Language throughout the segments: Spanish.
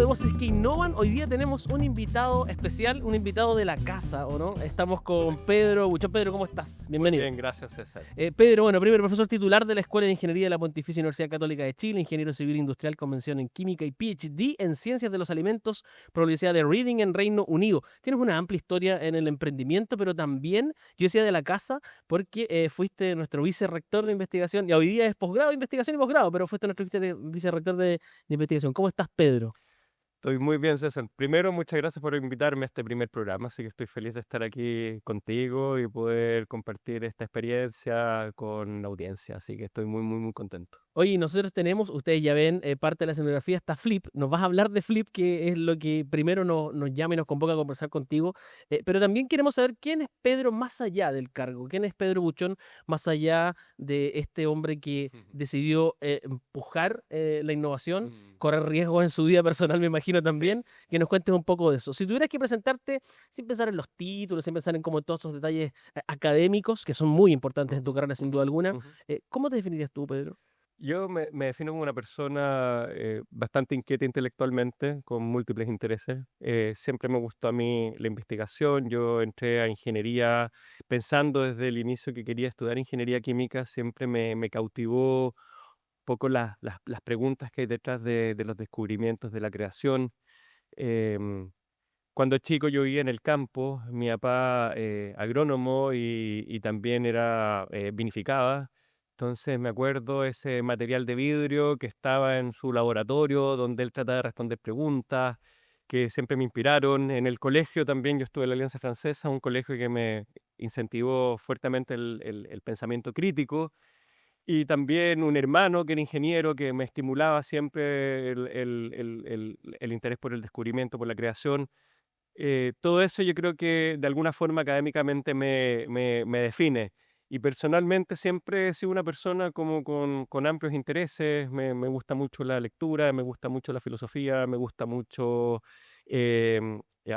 Voces que Innovan. Hoy día tenemos un invitado especial, un invitado de la casa, ¿o no? Estamos con Pedro Buchón. Pedro, ¿cómo estás? Bienvenido. Bien, gracias, César. Pedro, bueno, primero profesor titular de la Escuela de Ingeniería de la Pontificia Universidad Católica de Chile, ingeniero civil industrial con mención en química y PhD en ciencias de los alimentos por la Universidad de Reading en Reino Unido. Tienes una amplia historia en el emprendimiento, pero también, yo decía de la casa, porque fuiste nuestro vicerrector de investigación, y hoy día es posgrado de investigación y posgrado, pero fuiste nuestro vicerrector de investigación. ¿Cómo estás, Pedro? Estoy muy bien, César. Primero, muchas gracias por invitarme a este primer programa, así que estoy feliz de estar aquí contigo y poder compartir esta experiencia con la audiencia, así que estoy muy contento. Oye, nosotros tenemos, ustedes ya ven, parte de la escenografía está Flip. Nos vas a hablar de Flip, que es lo que primero nos llama y nos convoca a conversar contigo. Pero también queremos saber quién es Pedro más allá del cargo. ¿Quién es Pedro Buchón más allá de este hombre que decidió empujar la innovación, correr riesgos en su vida personal, me imagino también? Que nos cuentes un poco de eso. Si tuvieras que presentarte, sin pensar en los títulos, sin pensar en como todos esos detalles académicos, que son muy importantes en tu carrera sin duda alguna, ¿cómo te definirías tú, Pedro? Yo me defino como una persona bastante inquieta intelectualmente, con múltiples intereses. Siempre me gustó a mí la investigación. Yo entré a ingeniería pensando desde el inicio que quería estudiar ingeniería química. Siempre me cautivó un poco las preguntas que hay detrás de los descubrimientos, de la creación. Em, Cuando chico yo vivía en el campo, mi papá agrónomo y también era vinificaba. Entonces me acuerdo ese material de vidrio que estaba en su laboratorio, donde él trataba de responder preguntas que siempre me inspiraron. En el colegio también, yo estuve en la Alianza Francesa, un colegio que me incentivó fuertemente el pensamiento crítico. Y también un hermano que era ingeniero que me estimulaba siempre el interés por el descubrimiento, por la creación. Todo eso yo creo que de alguna forma académicamente me define. Y personalmente siempre he sido una persona como con amplios intereses. Me gusta mucho la lectura, me gusta mucho la filosofía, me gusta mucho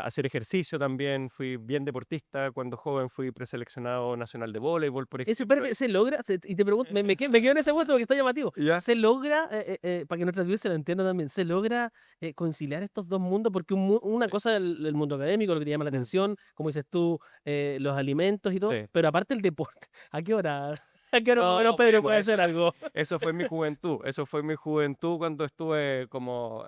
hacer ejercicio también. Fui bien deportista cuando joven, fui preseleccionado nacional de voleibol, por Eso, ejemplo. espérame, ¿se logra? Y te pregunto, me quedo en ese punto porque está llamativo. Ya. ¿Se logra, para que nuestra audiencia lo entienda también, se logra conciliar estos dos mundos? Porque una Sí. cosa es el mundo académico, lo que te llama la Mm, atención, como dices tú, los alimentos y todo, sí. pero aparte el deporte. ¿A qué hora? ¿A qué hora más o No, menos Pedro bueno, puede hacer algo? eso fue en mi juventud. Eso fue en mi juventud cuando estuve como,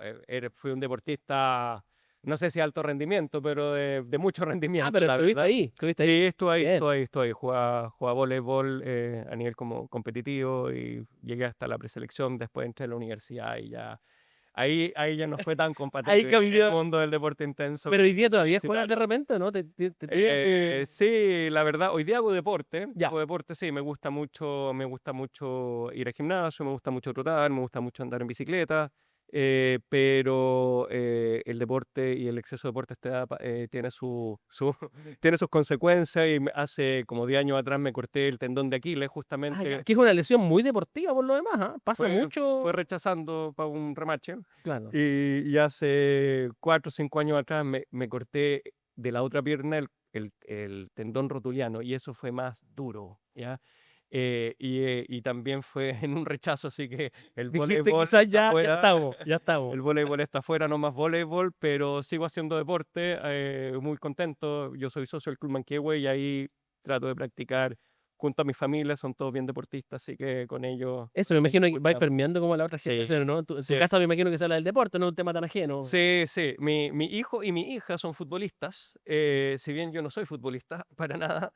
fui un deportista, no sé si alto rendimiento, pero de mucho Ah, rendimiento, pero la estuviste verdad. ahí, estuviste ahí. Sí, estuve ahí, Bien. estuve ahí, estuve ahí. Jugaba voleibol a nivel como competitivo y llegué hasta la preselección. Después entré a la universidad y ya, ahí ya no fue tan Ahí compatible el cambió. mundo del deporte intenso Pero con hoy el día todavía juegas de universitario. repente, ¿no? ¿Te piden tu...? Sí, la verdad, hoy día Ya. hago deporte, sí, me gusta mucho ir al gimnasio, me gusta mucho trotar, me gusta mucho andar en bicicleta, pero el deporte y el exceso de deporte a esta edad tiene tiene sus consecuencias y hace como 10 años atrás me corté el tendón de Aquiles Ah, ya. justamente, Que es una lesión muy deportiva por lo demás, ¿ah? Pasa fue mucho. rechazando para un remache. Claro. Y hace 4 o 5 años atrás me corté de la otra pierna el tendón rotuliano y eso fue más duro, ¿ya? Y también fue en un rechazo, así que el Dijiste, voleibol quizás está ya fuera, estamos, ya estamos. el voleibol está fuera, no más voleibol, pero sigo haciendo deporte, muy contento. Yo soy socio del Club Manquehue y ahí trato de practicar junto a mi familia, son todos bien deportistas, así que con ellos Eso, me imagino que vais coordinamos. permeando como a la otra Sí, generación, ¿no? En tu sí. casa me imagino que se habla del deporte, no es un tema tan ajeno. Sí, sí, mi hijo y mi hija son futbolistas, si bien yo no soy futbolista para nada.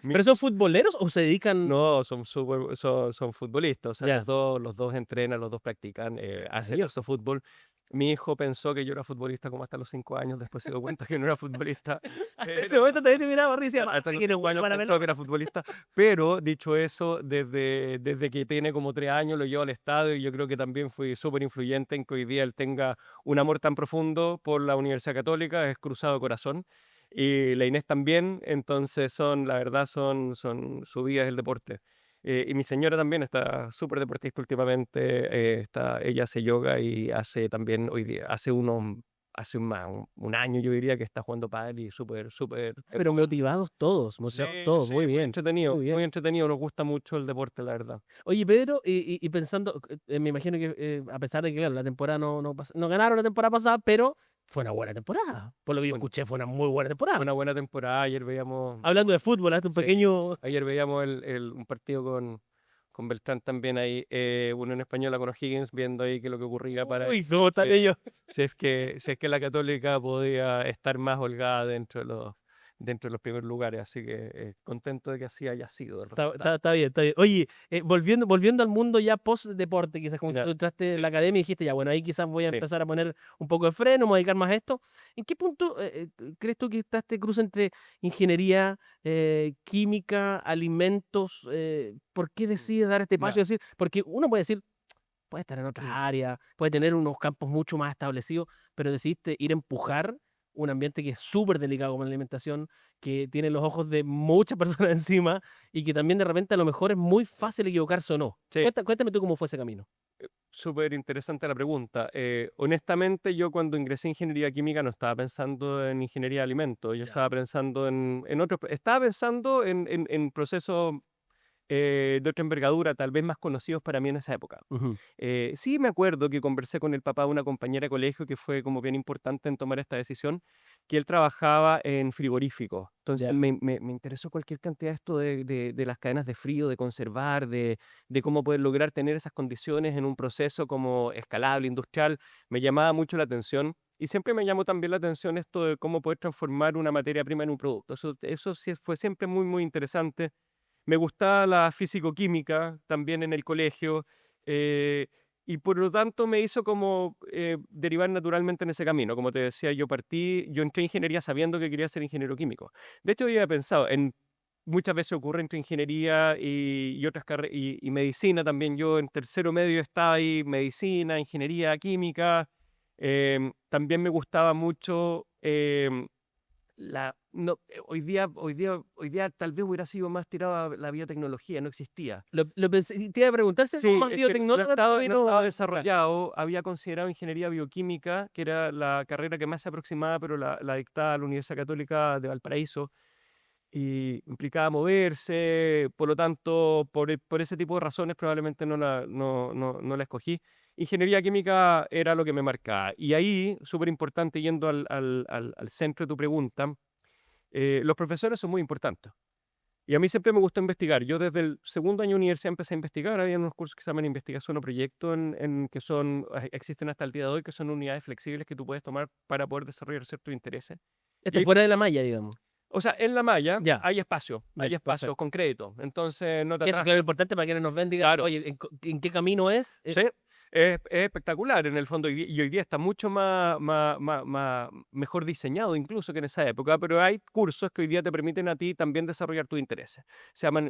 Mi ¿Pero son futboleros o se dedican? No, son futbolistas, o sea, Ya, los 2 entrenan, los 2 practican, hacen maravilloso. eso, fútbol. Mi hijo pensó que yo era futbolista como hasta los 5 años, después se dio cuenta que no era futbolista, Hasta ese pero momento también te miraba risa y decía, hasta "Ay, los que no 5 bueno años para pensó que pelota". era futbolista, pero dicho eso, desde que tiene como 3 años lo llevo al estadio y yo creo que también fui súper influyente en que hoy día él tenga un amor tan profundo por la Universidad Católica, es cruzado de corazón, y la Inés también, entonces la verdad su vida es el deporte. Y mi señora también está súper deportista últimamente, ella hace yoga y hace también hoy día, hace unos un año yo diría que está jugando pádel y súper, súper Pero sí, motivados todos, sí, muy bien. muy entretenido, nos gusta mucho el deporte, la verdad. Oye, Pedro, y pensando, me imagino que, a pesar de que, claro, la temporada no ganaron la temporada pasada, pero fue una buena temporada. Por lo que yo Bueno, escuché, fue una muy buena fue temporada. una buena temporada, ayer veíamos Hablando de fútbol, hazte un sí, sí, pequeño. ayer veíamos un partido con Beltrán también ahí, Unión Española con O'Higgins, viendo ahí qué es lo que ocurría para Uy, ¿cómo están si ellos? si es que la Católica podía estar más holgada dentro de los primeros lugares, así que contento de que así haya sido el resultado. Está bien, está bien. Oye, volviendo al mundo ya post-deporte, quizás como si Ya, tú entraste sí, en la academia y dijiste, ya, bueno, ahí quizás voy a sí. empezar a poner un poco de freno, me voy a dedicar más a esto. ¿En qué punto crees tú que está este cruce entre ingeniería, química, alimentos? ¿Por qué Mm, decides dar este paso? ya. Y decir, porque uno puede decir, puede estar en otras Mm, áreas, puede tener unos campos mucho más establecidos, pero decidiste ir a empujar un ambiente que es súper delicado como la alimentación, que tiene los ojos de muchas personas encima y que también de repente a lo mejor es muy fácil equivocarse o no. sí, Cuéntame tú cómo fue ese camino. súper interesante la pregunta. Honestamente, yo cuando ingresé en ingeniería química no estaba pensando en ingeniería de alimentos, yo Ya. estaba pensando en otros, estaba pensando en procesos de otra envergadura, tal vez más conocidos para mí en esa época. Ujú. Sí me acuerdo que conversé con el papá de una compañera de colegio que fue como bien importante en tomar esta decisión, que él trabajaba en frigoríficos. Entonces Ya. me interesó cualquier cantidad de esto de las cadenas de frío, de conservar, de cómo poder lograr tener esas condiciones en un proceso como escalable, industrial. Me llamaba mucho la atención. Y siempre me llamó también la atención esto de cómo poder transformar una materia prima en un producto. Eso sí fue siempre muy, muy interesante. Me gustaba la físico-química también en el colegio, eh, y por lo tanto me hizo como derivar naturalmente en ese camino. Como te decía, yo entré a ingeniería sabiendo que quería ser ingeniero químico. De hecho, yo había pensado muchas veces ocurre entre ingeniería y otras carreras, y medicina también. Yo en tercero medio estaba ahí, medicina, ingeniería química. También me gustaba mucho no, hoy día tal vez hubiera sido más tirado a la biotecnología, no existía. Lo pensé, y te iba a preguntar si eres Sí, más es que biotecnóloga, no estaba pero ya. desarrollado, había considerado ingeniería bioquímica, que era la carrera que más se aproximaba, pero la dictaba la Universidad Católica de Valparaíso, y implicaba moverse, por lo tanto, por ese tipo de razones probablemente no la escogí. Ingeniería química era lo que me marcaba. Y ahí, súper importante, yendo al centro de tu pregunta, los profesores son muy importantes. Y a mí siempre me gustó investigar. Yo desde el segundo año de universidad empecé a investigar. Había unos cursos que se llaman investigación o proyecto, que existen hasta el día de hoy, que son unidades flexibles que tú puedes tomar para poder desarrollar ciertos intereses. Y Esto ahí, fuera de la malla, digamos. o sea, en la malla Ya, ya, hay espacio perfecto. con crédito. Entonces no te Y eso, claro, atrasas. es importante para quienes nos ven, digan, Claro, oye, ¿en qué camino es? sí, es espectacular en el fondo y hoy día está mucho mejor diseñado incluso que en esa época, pero hay cursos que hoy día te permiten a ti también desarrollar tus intereses.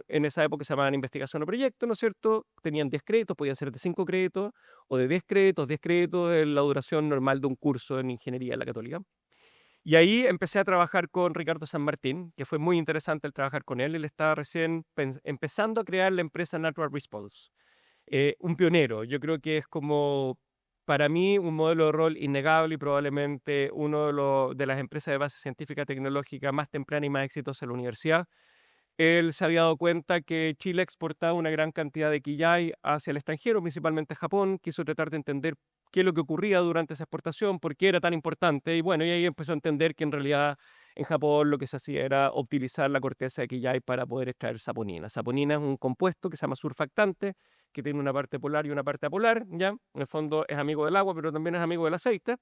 En esa época se llamaban investigación o proyecto, ¿no es cierto? Tenían 10 créditos, podían ser de 5 créditos o de 10 créditos es la duración normal de un curso en ingeniería en la Católica. Y ahí empecé a trabajar con Ricardo San Martín, que fue muy interesante el trabajar con él. Él estaba recién empezando a crear la empresa Natural Response, un pionero. Yo creo que es como, para mí, un modelo de rol innegable y probablemente uno de las empresas de base científica tecnológica más temprana y más exitosa de la universidad. Él se había dado cuenta que Chile exportaba una gran cantidad de quillay hacia el extranjero, principalmente a Japón. Quiso tratar de entender qué es lo que ocurría durante esa exportación, por qué era tan importante. Y bueno, y ahí empezó a entender que en realidad en Japón lo que se hacía era utilizar la corteza de quillay para poder extraer saponina. Saponina es un compuesto que se llama surfactante, que tiene una parte polar y una parte apolar, ¿ya? En el fondo es amigo del agua, pero también es amigo del aceite.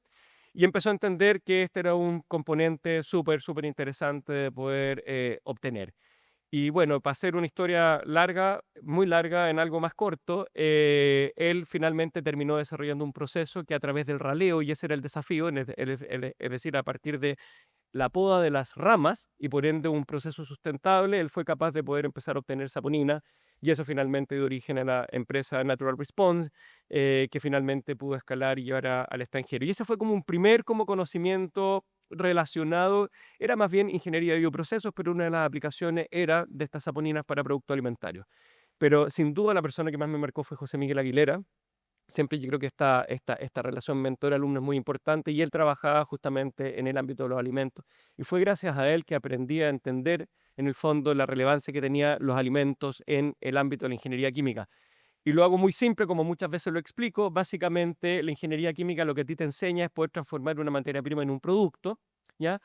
Y empezó a entender que este era un componente súper, súper interesante de poder obtener. Y bueno, para hacer una historia larga, muy larga, en algo más corto, él finalmente terminó desarrollando un proceso que a través del raleo, y ese era el desafío, es decir, a partir de la poda de las ramas y por ende un proceso sustentable, él fue capaz de poder empezar a obtener saponina y eso finalmente dio origen a la empresa Natural Response, que finalmente pudo escalar y llevar al extranjero. Y ese fue como un primer como conocimiento relacionado, era más bien ingeniería de bioprocesos, pero una de las aplicaciones era de estas saponinas para productos alimentarios. Pero sin duda la persona que más me marcó fue José Miguel Aguilera, Siempre yo creo que esta relación mentor-alumno es muy importante y él trabajaba justamente en el ámbito de los alimentos. Y fue gracias a él que aprendí a entender en el fondo la relevancia que tenían los alimentos en el ámbito de la ingeniería química. Y lo hago muy simple, como muchas veces lo explico. Básicamente, la ingeniería química lo que a ti te enseña es poder transformar una materia prima en un producto, ¿ya?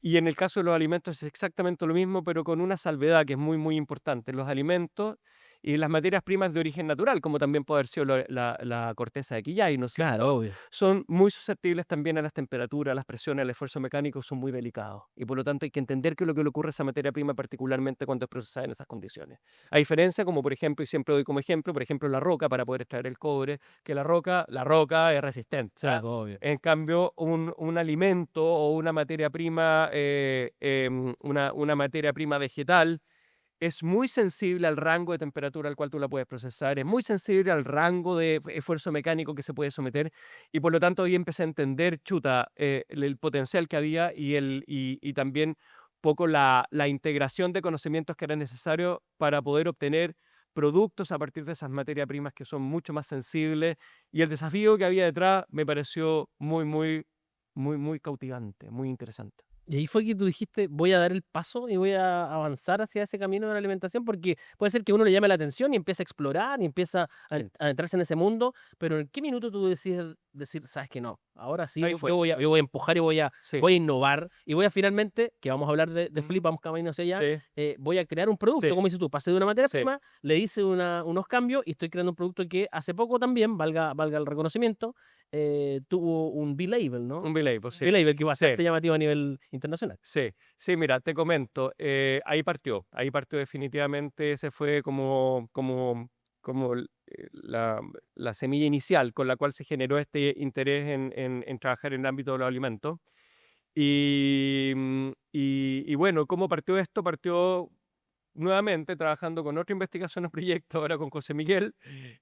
Y en el caso de los alimentos es exactamente lo mismo, pero con una salvedad que es muy, muy importante. Los alimentos y las materias primas de origen natural, como también puede haber sido la corteza de quillay, ¿no es Claro, cierto? obvio. Son muy susceptibles también a las temperaturas, a las presiones, al esfuerzo mecánico, son muy delicados. Y por lo tanto hay que entender qué es lo que le ocurre a esa materia prima, particularmente cuando es procesada en esas condiciones. A diferencia, como por ejemplo, y siempre doy como ejemplo, por ejemplo, la roca para poder extraer el cobre, que la roca es resistente. Sí, ¿Ah? obvio. En cambio, un alimento o una materia prima, una materia prima vegetal, es muy sensible al rango de temperatura al cual tú la puedes procesar, es muy sensible al rango de esfuerzo mecánico que se puede someter y por lo tanto ahí empecé a entender, chuta, el potencial que había y también poco la integración de conocimientos que eran necesarios para poder obtener productos a partir de esas materias primas que son mucho más sensibles y el desafío que había detrás me pareció muy, muy, muy, muy cautivante, muy interesante. Y ahí fue que tú dijiste, voy a dar el paso y voy a avanzar hacia ese camino de la alimentación, porque puede ser que uno le llame la atención y empiece a explorar y empieza Sí, a adentrarse en ese mundo, pero ¿en qué minuto tú decides decir, sabes que no? Ahora sí, ahí yo, fue. yo voy a empujar y Sí, voy a innovar y voy a finalmente, que vamos a hablar de ujú, Flip, vamos camino hacia allá, sí, voy a crear un producto, sí, como dices tú, pasé de una materia sí. prima, le hice unos cambios y estoy creando un producto que hace poco también, valga el reconocimiento, tuvo un B-Label, ¿no? Un delay, pues sí. B-Label que es Sí, bastante llamativo a nivel internacional. sí, sí, mira, te comento, ahí partió definitivamente, ese fue como la semilla inicial con la cual se generó este interés en trabajar en el ámbito de los alimentos. Y bueno, ¿cómo partió esto? Partió nuevamente trabajando con otra investigación o proyecto, ahora con José Miguel,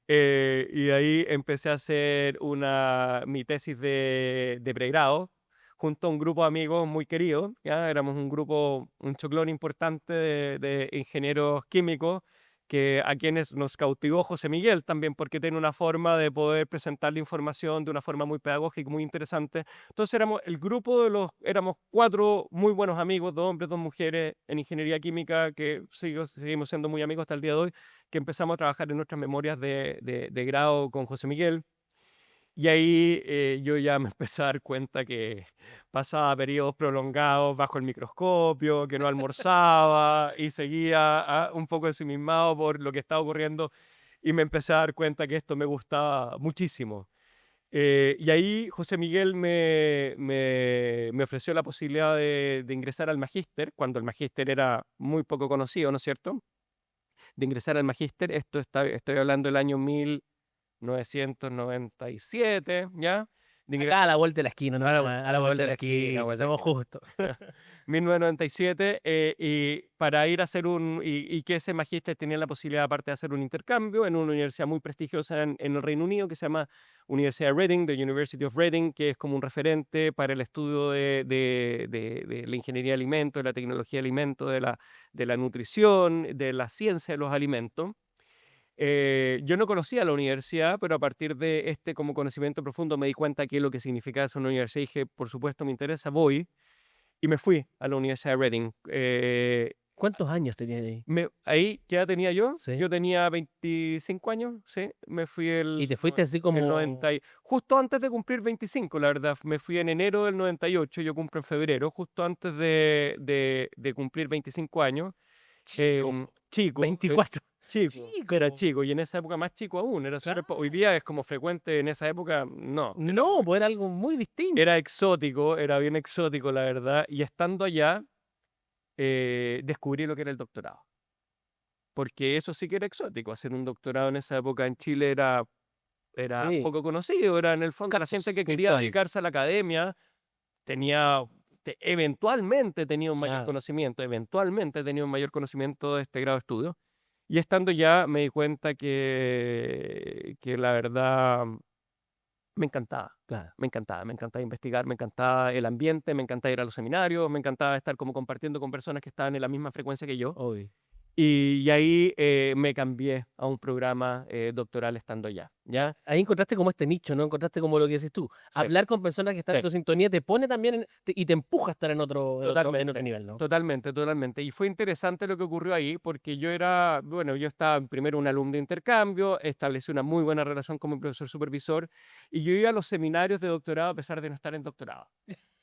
y de ahí empecé a hacer mi tesis de pregrado junto a un grupo de amigos muy queridos, ¿ya? Éramos un grupo, un choclón importante de ingenieros químicos, a quienes nos cautivó José Miguel también, porque tiene una forma de poder presentar la información de una forma muy pedagógica, muy interesante. Entonces éramos 4 muy buenos amigos, 2 hombres, 2 mujeres en ingeniería química, que seguimos siendo muy amigos hasta el día de hoy, que empezamos a trabajar en nuestras memorias de grado con José Miguel. Y ahí yo ya me empecé a dar cuenta que pasaba periodos prolongados bajo el microscopio, que no almorzaba y seguía un poco ensimismado por lo que estaba ocurriendo y me empecé a dar cuenta que esto me gustaba muchísimo. Y ahí José Miguel me ofreció la posibilidad de ingresar al magíster, cuando el magíster era muy poco conocido, ¿no es cierto? De ingresar al magíster, estoy hablando del año 1997, ¿ya? De Acá a ingresar la vuelta de la esquina, no, a la, a a la la vuelta vuelta de de la la esquina, esquina, pues, seamos justos. 1997, y para ir a hacer y que ese magíster tenía la posibilidad, aparte de hacer un intercambio en una universidad muy prestigiosa en el Reino Unido, que se llama Universidad de Reading, the University of Reading, que es como un referente para el estudio de la ingeniería de alimentos, de la tecnología de alimentos, de la nutrición, de la ciencia de los alimentos. Yo no conocía la universidad, pero a partir de este como conocimiento profundo me di cuenta que lo que significaba ser una universidad y dije, por supuesto me interesa, voy. Y me fui a la Universidad de Reading. ¿Cuántos años tenías ahí? Ahí, ¿qué edad tenía yo? Sí. Yo tenía 25 años, sí. Me fui Y te fuiste así el 90, como justo antes de cumplir 25, la verdad. Me fui en enero del 98, yo cumplo en febrero, justo antes de cumplir 25 años. chico, Chico, 24. chico, era Chico. chico y en esa época más chico aún, era hoy Claro. día es como frecuente, en esa época no, No, pues era algo muy distinto. era exótico, era bien exótico la verdad, y estando allá descubrí lo que era el doctorado, porque eso sí que era exótico, hacer un doctorado en esa época en Chile era Sí, poco conocido, era en el fondo la gente casos que quería puntuales. dedicarse a la academia, tenía, eventualmente tenía un mayor Claro. conocimiento, eventualmente tenía un mayor conocimiento de este grado de estudio. Y estando ya me di cuenta que la verdad Claro. me encantaba investigar, me encantaba el ambiente, me encantaba ir a los seminarios, me encantaba estar como compartiendo con personas que estaban en la misma frecuencia que yo. Obvio. Y ahí me cambié a un programa doctoral estando allá, ¿ya? Ahí encontraste como este nicho, ¿no? Encontraste como lo que decís tú. Sí, Hablar con personas que están en sí. tu sintonía te pone también y te empuja a estar en otro Totalmente, nivel, ¿no? totalmente, totalmente. Y fue interesante lo que ocurrió ahí, porque yo era, bueno, yo estaba primero un alumno de intercambio, establecí una muy buena relación con mi profesor supervisor, y yo iba a los seminarios de doctorado a pesar de no estar en doctorado.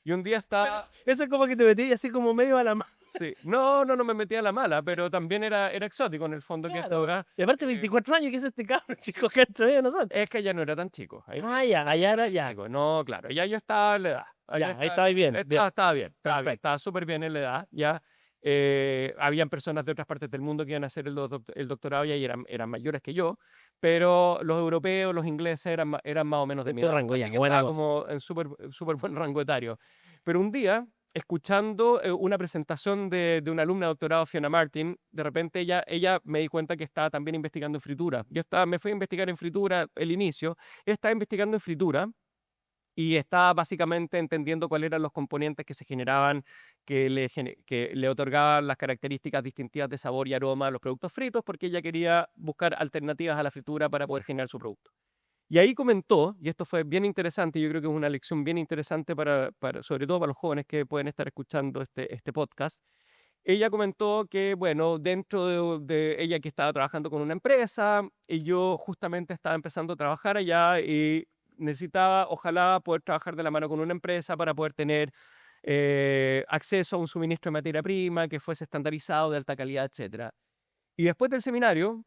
Y un día estaba, Eso es como que te metí así como medio a la mano. sí, no, no, no me metí a la mala, pero también era exótico en el fondo que esto Claro. acá. Y aparte 24 años, ¿qué es este cabrón, chico, que entre medio de nosotros? Es que ya no era tan chico. Ahí no Ah, ya, allá era, ya, chico. No, claro, ya yo estaba en la edad. ya, ahí estaba bien, bien, Estaba bien, perfecto. estaba súper bien en la edad, ya. Habían personas de otras partes del mundo que iban a hacer el doctorado y ahí eran mayores que yo, pero los europeos, los ingleses eran más o menos de mi Este edad, rango, ya, así que buena estaba cosa. como en súper buen rango etario. Pero un día, escuchando una presentación de una alumna de doctorado, Fiona Martin, de repente ella me di cuenta que estaba también investigando en fritura. Me fui a investigar en fritura el inicio, ella estaba investigando en fritura y estaba básicamente entendiendo cuáles eran los componentes que se generaban, que le otorgaban las características distintivas de sabor y aroma a los productos fritos, porque ella quería buscar alternativas a la fritura para poder generar su producto. Y ahí comentó, y esto fue bien interesante, yo creo que es una lección bien interesante sobre todo para los jóvenes que pueden estar escuchando este podcast. Ella comentó que, bueno, dentro de ella que estaba trabajando con una empresa, y yo justamente estaba empezando a trabajar allá y necesitaba, ojalá, poder trabajar de la mano con una empresa para poder tener acceso a un suministro de materia prima que fuese estandarizado, de alta calidad, etcétera. Y después del seminario,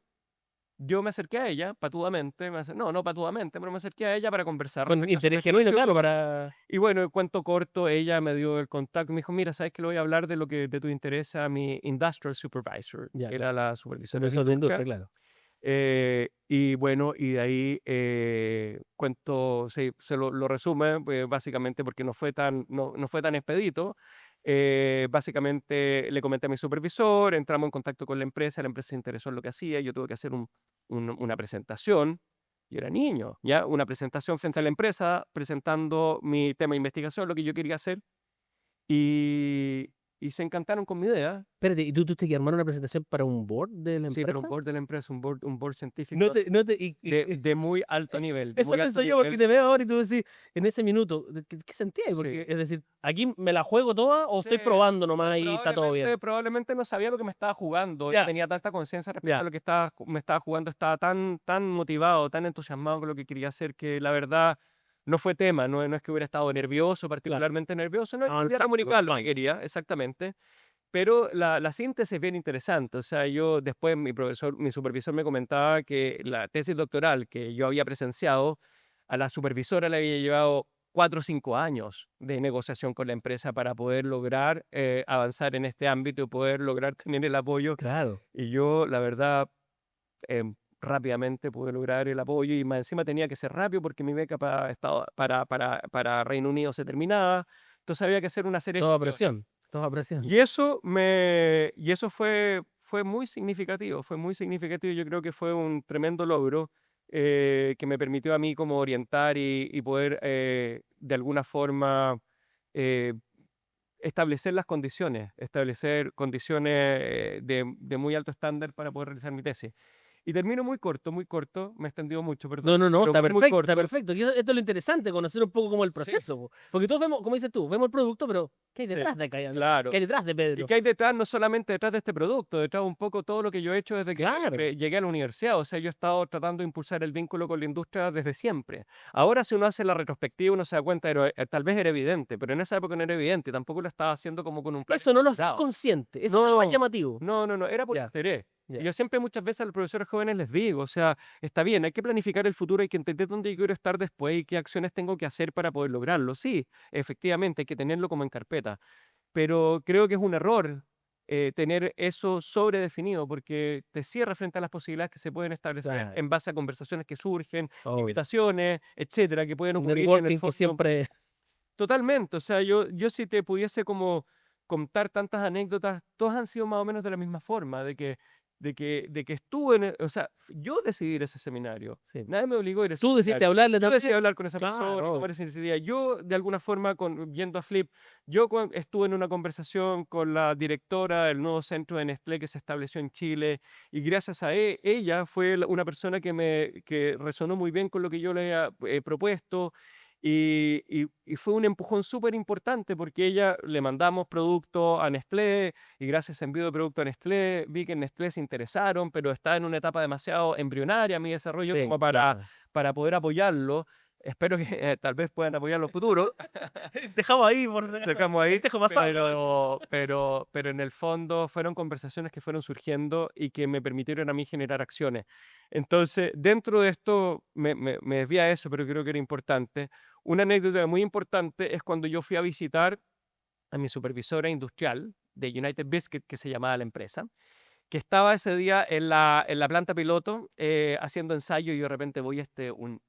yo me acerqué a ella, patudamente, no patudamente, pero me acerqué a ella para conversar Con respecto a su interés genuino, investigación. claro, para... Y bueno, cuento corto, ella me dio el contacto, me dijo, mira, ¿sabes que le voy a hablar de lo que de tu interés a mi industrial supervisor, Ya, que era claro. la supervisora de la Supervisor de industria? industria, claro. Y bueno, y de ahí cuento, sí, lo resume, pues, básicamente porque no fue tan expedito. Básicamente le comenté a mi supervisor, entramos en contacto con la empresa se interesó en lo que hacía, yo tuve que hacer una presentación, yo era niño, ¿ya? Una presentación frente a la empresa, presentando mi tema de investigación, lo que yo quería hacer, y, y se encantaron con mi idea. Espérate, ¿y tú tuviste que armar una presentación para un board de la Sí, pero un empresa? board de la empresa, un board No científico te, no te, de muy alto nivel, de eso muy alto pienso yo porque nivel. te veo ahora y tú decís, en ese minuto, ¿qué sentías? Sí, Porque, es decir, ¿aquí me la juego toda o sí, estoy probando nomás y está todo bien? probablemente no sabía lo que me estaba jugando, no Ya, tenía tanta conciencia respecto a ya. lo que me estaba jugando, estaba tan motivado, tan entusiasmado con lo que quería hacer, que la verdad no fue tema, no es que hubiera estado nervioso, Claro, particularmente nervioso, no, yo quería avanzando, comunicar lo que continuando. quería, exactamente, pero la síntesis es bien interesante, o sea, yo después mi supervisor me comentaba que la tesis doctoral que yo había presenciado, a la supervisora le había llevado 4 o 5 años de negociación con la empresa para poder lograr avanzar en este ámbito y poder lograr tener el apoyo. Claro. Y yo, la verdad, rápidamente pude lograr el apoyo y más encima tenía que ser rápido porque mi beca para Reino Unido se terminaba. Entonces había que hacer una serie de Toda gestiones. presión, toda presión. Y eso fue muy significativo, fue muy significativo. Yo creo que fue un tremendo logro que me permitió a mí como orientar y poder de alguna forma eh, establecer condiciones de muy alto estándar para poder realizar mi tesis. Y termino muy corto, me he extendido mucho, No, perdón, no, no, pero está muy, muy perfecto, está corto. perfecto. Y esto es lo interesante, conocer un poco como el Sí, proceso, po. Porque todos vemos, como dices tú, vemos el producto, pero ¿qué hay sí, detrás de acá? ¿Qué claro. hay detrás de ¿Y Pedro? qué hay detrás? No solamente detrás de este producto, detrás un poco todo lo que yo he hecho desde que Claro. llegué a la universidad. O sea, yo he estado tratando de impulsar el vínculo con la industria desde siempre. Ahora, si uno hace la retrospectiva, uno se da cuenta, pero, tal vez era evidente, pero en esa época no era evidente. Tampoco lo estaba haciendo como con un plan Eso no lo haces estructurado. consciente, eso es lo más No, llamativo. no, era por Ya, interés. Y ya. yo siempre muchas veces a los profesores jóvenes les digo, o sea, está bien, hay que planificar el futuro, hay que entender dónde yo quiero estar después y qué acciones tengo que hacer para poder lograrlo. Sí, efectivamente, hay que tenerlo como en carpeta, pero creo que es un error tener eso sobredefinido porque te cierra frente a las posibilidades que se pueden establecer Claro, en base a conversaciones que surgen, obvio. invitaciones, etcétera, que pueden ocurrir y en el Networking que fondo. siempre Totalmente, o sea, yo si te pudiese como contar tantas anécdotas, todas han sido más o menos de la misma forma, de que de que estuve o sea, yo decidí ir a ese seminario. Sí. Nadie me obligó a ir a ese Tú decidiste seminario. hablarle Yo decidí también. hablar con esa persona, Claro. tomar esa iniciativa. Yo, de alguna forma, yendo a Flip, yo estuve en una conversación con la directora del nuevo centro de Nestlé que se estableció en Chile, y gracias a ella fue una persona que resonó muy bien con lo que yo le había propuesto. Y fue un empujón súper importante porque ella le mandamos productos a Nestlé, y gracias a envío de producto a Nestlé vi que en Nestlé se interesaron, pero está en una etapa demasiado embrionaria mi desarrollo Sí, como para, claro. para poder apoyarlo. Espero que tal vez puedan apoyarlo en futuro. Dejamos ahí por Dejamos ahí, dejo pasar. pero en el fondo fueron conversaciones que fueron surgiendo y que me permitieron a mí generar acciones. Entonces, dentro de esto, me desvía a eso, pero creo que era importante. Una anécdota muy importante es cuando yo fui a visitar a mi supervisora industrial de United Biscuit, que se llamaba la empresa, que estaba ese día en la planta piloto haciendo ensayo, y yo de repente voy a un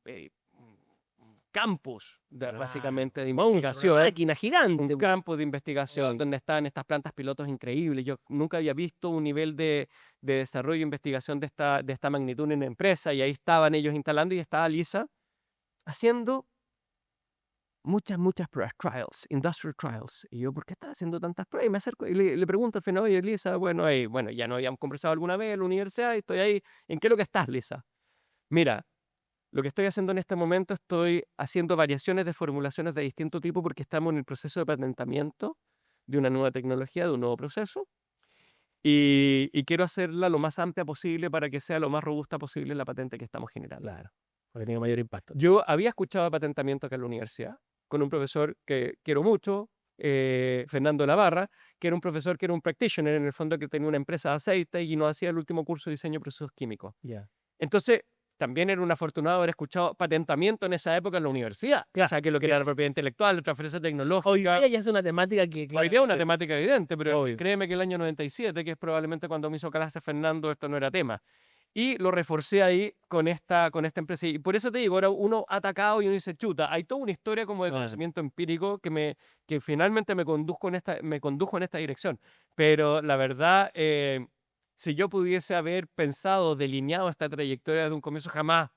campus, Claro. básicamente, de Monstruo, una investigación. máquina Un gigante. campo de investigación donde estaban estas plantas pilotos increíbles. Yo nunca había visto un nivel de desarrollo e investigación de esta magnitud en una empresa, y ahí estaban ellos instalando, y estaba Lisa haciendo muchas pruebas, trials, industrial trials. Y yo, ¿por qué estás haciendo tantas pruebas? Y me acerco y le pregunto al final, oye, Lisa, bueno, ya no habíamos conversado alguna vez en la universidad y estoy ahí. ¿En qué es lo que estás, Lisa? Mira, lo que estoy haciendo en este momento, estoy haciendo variaciones de formulaciones de distinto tipo porque estamos en el proceso de patentamiento de una nueva tecnología, de un nuevo proceso, y quiero hacerla lo más amplia posible para que sea lo más robusta posible la patente que estamos generando. Claro, porque tenga mayor impacto. Yo había escuchado de patentamiento acá en la universidad con un profesor que quiero mucho, Fernando Navarra, que era un profesor que era un practitioner, en el fondo, que tenía una empresa de aceite y nos hacía el último curso de diseño de procesos químicos. Ya. Entonces, también era un afortunado haber escuchado patentamiento en esa época en la universidad. O Claro, sea, que lo que era la propiedad intelectual, la transferencia hoy tecnológica. día ya es una temática que, Hoy día es una claramente, temática evidente, pero obvio. créeme que el año 97, que es probablemente cuando me hizo clase Fernando, esto no era tema. Y lo reforcé ahí con esta empresa. Y por eso te digo, ahora uno ha atacado y uno dice, chuta, hay toda una historia como de Claro. conocimiento empírico que finalmente me condujo en esta dirección. Pero la verdad, si yo pudiese haber pensado, delineado esta trayectoria desde un comienzo, jamás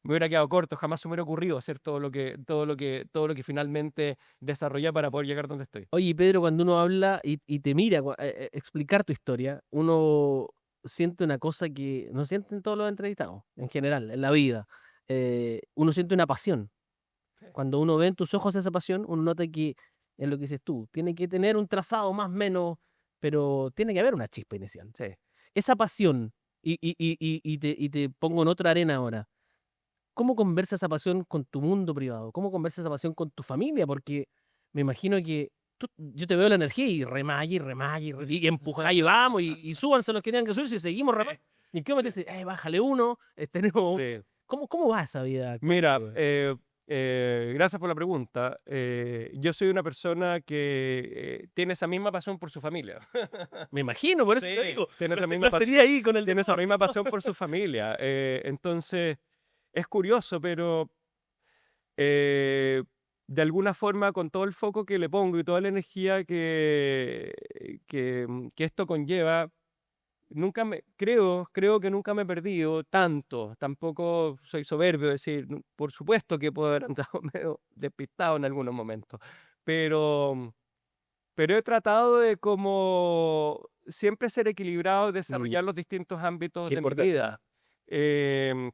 me hubiera quedado corto, jamás se me hubiera ocurrido hacer todo lo que finalmente desarrollé para poder llegar donde estoy. Oye, Pedro, cuando uno habla y te mira explicar tu historia, uno siente una cosa que no sienten todos los entrevistados, en general, en la vida. Uno siente una pasión. Cuando uno ve en tus ojos esa pasión, uno nota que es lo que dices tú, tiene que tener un trazado más o menos, pero tiene que haber una chispa inicial. Sí. Esa pasión, y te pongo en otra arena ahora, ¿cómo conversa esa pasión con tu mundo privado? ¿Cómo conversa esa pasión con tu familia? Porque me imagino que yo te veo la energía y remalla y remalla y empuja y vamos y súbanse los que tengan que subirse y seguimos remando. ¿Y en qué momento dices, bájale uno, tenemos... Sí. ¿Cómo va esa vida? Mira, Cuéntame. gracias por la pregunta. Yo soy una persona que tiene esa misma pasión por su familia. Me imagino, por eso te Sí, digo. tiene esa Los, misma los pasión. tenía ahí con el Tiene esa deporte. misma pasión por su familia. Entonces, es curioso, pero eh, de alguna forma, con todo el foco que le pongo y toda la energía que esto conlleva, creo que nunca me he perdido tanto. Tampoco soy soberbio, es decir, por supuesto que puedo haber andado medio despistado en algunos momentos, pero, pero he tratado de como siempre ser equilibrado, Mm, desarrollar los distintos ámbitos qué de mi importante. vida. Em,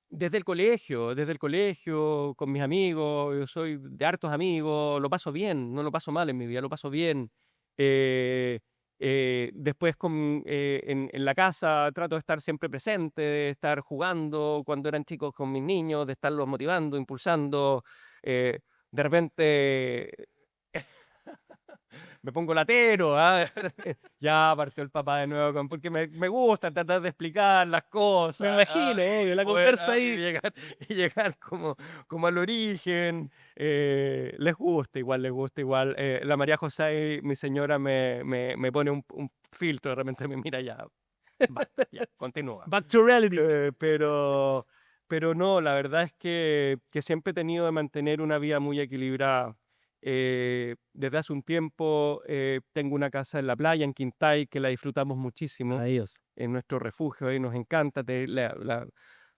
desde el colegio, con mis amigos, yo soy de hartos amigos, lo paso bien, no lo paso mal en mi vida, lo paso bien. Eh, Después en la casa trato de estar siempre presente, de estar jugando cuando eran chicos con mis niños, de estarlos motivando, impulsando. De repente me pongo latero, ¿ah? Ya partió el papá de nuevo, porque me gusta tratar de explicar las Me cosas, imagino, obvio, y la poder, conversa y ahí. llegar, y llegar como al origen. Les gusta igual. La María José, mi señora, me pone un filtro, de repente me mira, ya, basta, ya, continúa. Back to reality. Pero no, la verdad es que siempre he tenido de mantener una vida muy equilibrada. Desde hace un tiempo tengo una casa en la playa, en Quintay, que la disfrutamos muchísimo, Maravilloso. en nuestro refugio, y nos encanta.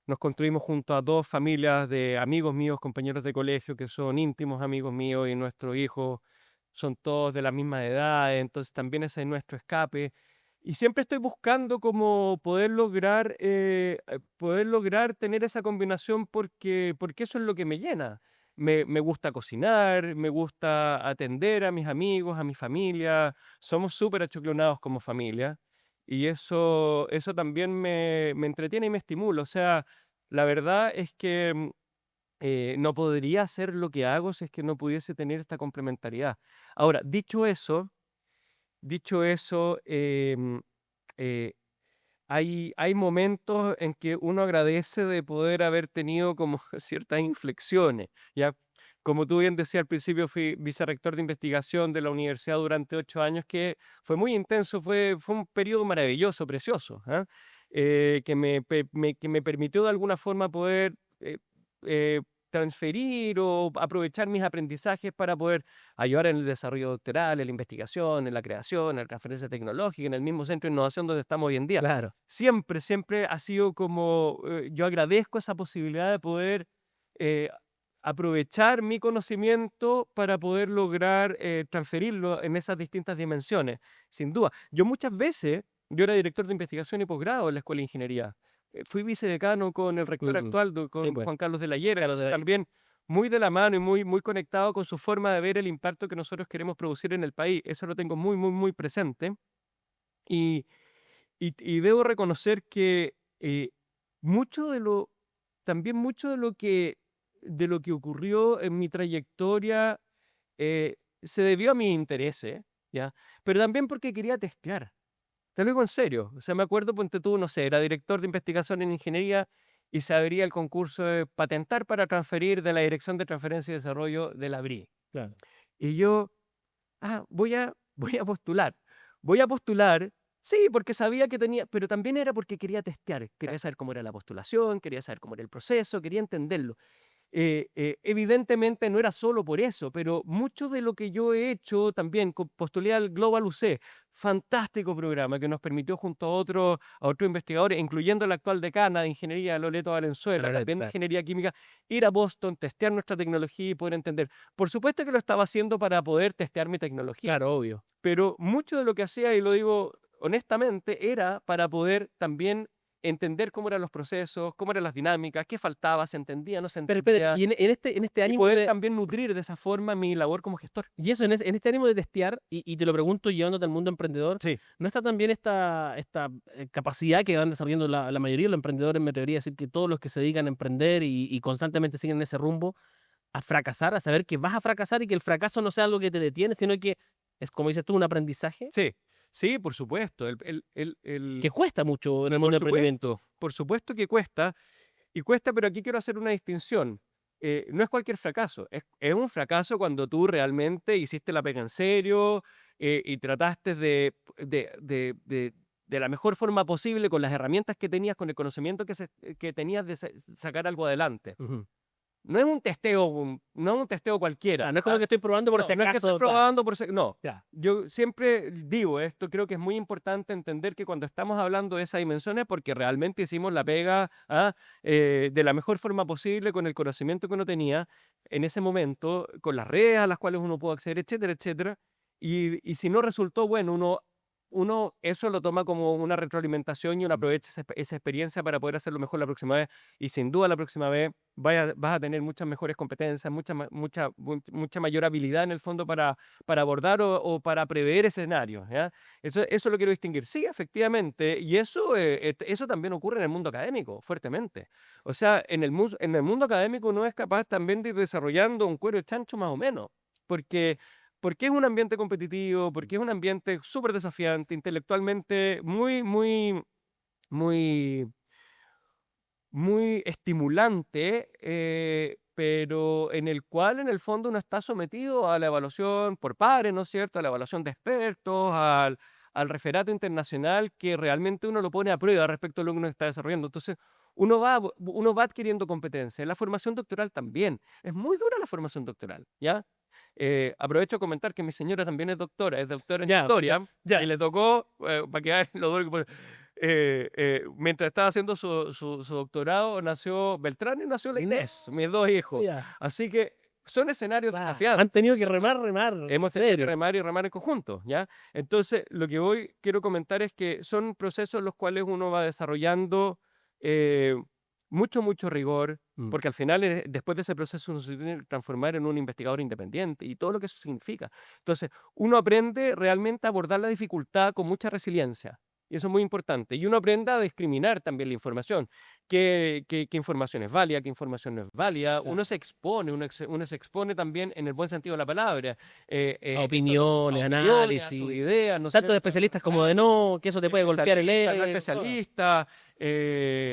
Nos construimos junto a 2 familias de amigos míos, compañeros de colegio, que son íntimos amigos míos, y nuestros hijos son todos de la misma edad, entonces también ese es nuestro escape. Y siempre estoy buscando como poder lograr tener esa combinación porque eso es lo que me llena. Me gusta cocinar, me gusta atender a mis amigos, a mi familia. Somos súper achoclonados como familia. Y eso también me entretiene y me estimula. O sea, la verdad es que no podría hacer lo que hago si es que no pudiese tener esta complementariedad. Ahora, dicho eso, eh, hay momentos en que uno agradece de poder haber tenido como ciertas inflexiones, ¿ya? Como tú bien decías al principio, fui vicerrector de investigación de la universidad durante 8 años, que fue muy intenso, fue un periodo maravilloso, precioso, ¿ah? Que me permitió de alguna forma poder eh, transferir o aprovechar mis aprendizajes para poder ayudar en el desarrollo doctoral, en la investigación, en la creación, en la transferencia tecnológica, en el mismo centro de innovación donde estamos hoy en día. Claro. Siempre, siempre ha sido como, yo agradezco esa posibilidad de poder eh, aprovechar mi conocimiento para poder lograr transferirlo en esas distintas dimensiones, sin duda. Yo era director de investigación y posgrado en la Escuela de Ingeniería. Fui vicedecano con el rector Mm, actual, sí, con pues. Juan Carlos de la Hiera, Claro, entonces también muy de la mano y muy, muy conectado con su forma de ver el impacto que nosotros queremos producir en el país. Eso lo tengo muy, muy, muy presente. Y, y debo reconocer que mucho de lo, también mucho de lo que ocurrió en mi trayectoria se debió a mis intereses, ¿ya? Pero también porque quería testear. Te lo digo en serio. O sea, me acuerdo, ponte tú, no sé, era director de investigación en ingeniería y se abría el concurso de patentar para transferir de la Dirección de Transferencia y Desarrollo de la BRI. claro. Y yo, voy a postular. Voy a postular, sí, porque sabía que tenía, pero también era porque quería testear. Quería saber cómo era la postulación, quería saber cómo era el proceso, quería entenderlo. Evidentemente no era solo por eso, pero mucho de lo que yo he hecho también, postulé al Global UC, fantástico programa que nos permitió junto a otros investigadores, incluyendo la actual decana de ingeniería, Loreto Valenzuela, Claro, también de claro. ingeniería química, ir a Boston, testear nuestra tecnología y poder entender. Por supuesto que lo estaba haciendo para poder testear mi tecnología, Claro, obvio. pero mucho de lo que hacía, y lo digo honestamente, era para poder también entender cómo eran los procesos, cómo eran las dinámicas, qué faltaba, se entendía, no se Pero espérate, entendía, y en este y ánimo poder de también nutrir de esa forma mi labor como gestor. y eso, en este ánimo de testear, y te lo pregunto llevándote al mundo emprendedor, Sí, ¿no está también esta capacidad que van desarrollando la mayoría de los emprendedores? Me atrevería a decir que todos los que se dedican a emprender y constantemente siguen ese rumbo, a fracasar, a saber que vas a fracasar y que el fracaso no sea algo que te detiene, sino que es, como dices tú, un aprendizaje sí, sí, por supuesto. que cuesta mucho en el mundo Por del supuesto, emprendimiento. por supuesto que cuesta, y cuesta, pero aquí quiero hacer una distinción. No es cualquier fracaso, es un fracaso cuando tú realmente hiciste la pega en serio y trataste de la mejor forma posible, con las herramientas que tenías, con el conocimiento que tenías de sacar algo adelante. Ujú. No es un testeo cualquiera. Claro, no es como que estoy probando por No, si no es que estoy acaso, probando no. ya. Yo siempre digo esto, creo que es muy importante entender que cuando estamos hablando de esas dimensiones, porque realmente hicimos la pega de la mejor forma posible, con el conocimiento que uno tenía en ese momento, con las redes a las cuales uno pudo acceder, etcétera, etcétera. Y si no resultó, bueno, uno eso lo toma como una retroalimentación y uno aprovecha esa experiencia para poder hacerlo mejor la próxima vez. Y sin duda la próxima vez vas a tener muchas mejores competencias, mucha mayor habilidad en el fondo para abordar o para prever escenarios, ¿ya? Eso lo quiero distinguir. Sí, efectivamente, y eso también ocurre en el mundo académico, fuertemente. O sea, en el mundo académico uno es capaz también de ir desarrollando un cuero de chancho más o menos, porque, porque es un ambiente competitivo, porque es un ambiente súper desafiante, intelectualmente muy, muy, muy muy estimulante, pero en el cual en el fondo uno está sometido a la evaluación por pares, ¿no es cierto? A la evaluación de expertos, al referato internacional que realmente uno lo pone a prueba respecto a lo que uno está desarrollando. Entonces, uno va adquiriendo competencia. En la formación doctoral también. Es muy dura la formación doctoral, ¿ya? Aprovecho a comentar que mi señora también es doctora en Ya, historia, ya. y le tocó, para que vean lo duro que mientras estaba haciendo su doctorado, nació Beltrán y nació la Inés, mis dos hijos. Ya. Así que son escenarios Han desafiantes. tenido que remar, en Hemos tenido que serio. remar y remar en conjunto, ¿ya? Entonces, lo que hoy quiero comentar es que son procesos en los cuales uno va desarrollando eh, mucho rigor, Mm. porque al final, después de ese proceso, uno se tiene que transformar en un investigador independiente y todo lo que eso significa. Entonces, uno aprende realmente a abordar la dificultad con mucha resiliencia. Y eso es muy importante. Y uno aprende a discriminar también la información. ¿Qué información es válida? ¿Qué información no es válida? Claro. Uno se expone también en el buen sentido de la palabra A esto no a opiniones, opiniones, a sus análisis, ideas, ¿no es tanto de cierto? A especialistas como de demostrar, no, que eso te puede golpear el especialista, no todo. especialista,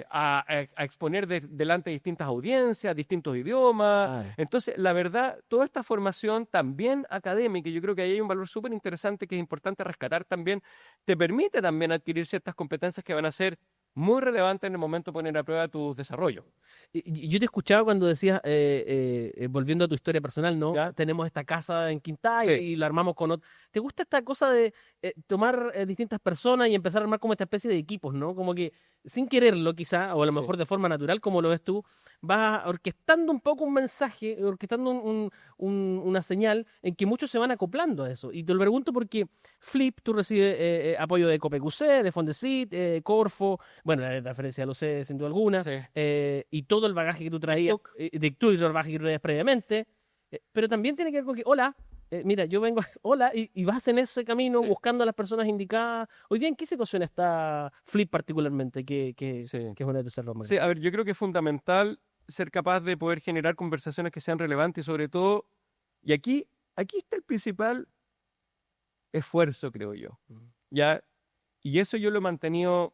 a exponer delante de distintas audiencias, distintos idiomas. Claro. Entonces, la verdad, toda esta formación también académica, y yo creo que ahí hay un valor súper interesante que es importante rescatar también, te permite también adquirir ciertas competencias que van a ser muy relevantes en el momento de poner a prueba tus desarrollos. Yo te escuchaba cuando decías, volviendo a tu historia personal, ¿no? ¿Ya? Tenemos esta casa en Quintá Sí, y la armamos con otro. ¿Te gusta esta cosa de tomar distintas personas y empezar a armar como esta especie de equipos, ¿no? Como que sin quererlo quizá, o a lo sí. mejor de forma natural, como lo ves tú, vas orquestando un poco un mensaje, orquestando una señal en que muchos se van acoplando a eso. Y te lo pregunto porque Flip, tú recibes apoyo de COPEQC, de Fondesit, Corfo, bueno, la referencia lo sé sin duda alguna, Sí. y todo el bagaje que tú traías, TikTok. y todo el bagaje que tú traías previamente, pero también tiene que ver con que, hola, mira, yo vengo, hola, y vas en ese camino Sí, buscando a las personas indicadas. Hoy día, ¿en qué situación está Flip particularmente? sí. Que es una de tus armas más Sí, grandes? a ver, yo creo que es fundamental ser capaz de poder generar conversaciones que sean relevantes y sobre todo, y aquí está el principal esfuerzo, creo yo, Mm. ¿ya? Y eso yo lo he mantenido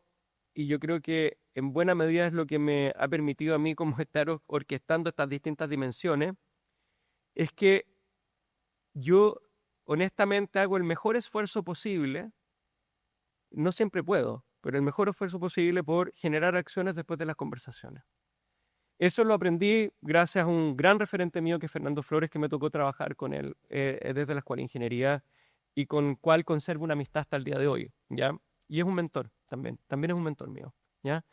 y yo creo que en buena medida es lo que me ha permitido a mí como estar orquestando estas distintas dimensiones, es que yo honestamente hago el mejor esfuerzo posible, no siempre puedo, pero el mejor esfuerzo posible por generar acciones después de las conversaciones. Eso lo aprendí gracias a un gran referente mío que es Fernando Flores, que me tocó trabajar con él desde la Escuela de Ingeniería y con el cual conservo una amistad hasta el día de hoy, ¿ya? Y es un mentor también es un mentor mío, ¿ya?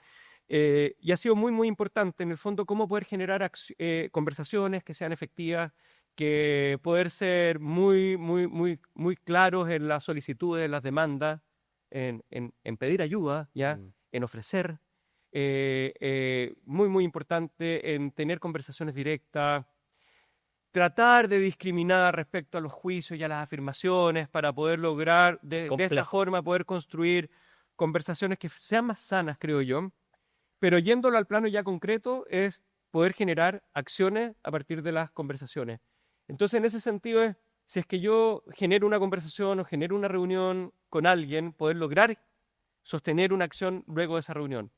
Y ha sido muy importante en el fondo cómo poder generar conversaciones que sean efectivas, que poder ser muy claros en las solicitudes, en las demandas, en pedir ayuda, ¿ya? Mm. En ofrecer muy importante en tener conversaciones directas, tratar de discriminar respecto a los juicios y a las afirmaciones para poder lograr de esta Complejos. forma poder construir conversaciones que sean más sanas, creo yo. Pero yéndolo al plano ya concreto es poder generar acciones a partir de las conversaciones. Entonces, en ese sentido es, si es que yo genero una conversación o genero una reunión con alguien, poder lograr sostener una acción luego de esa reunión.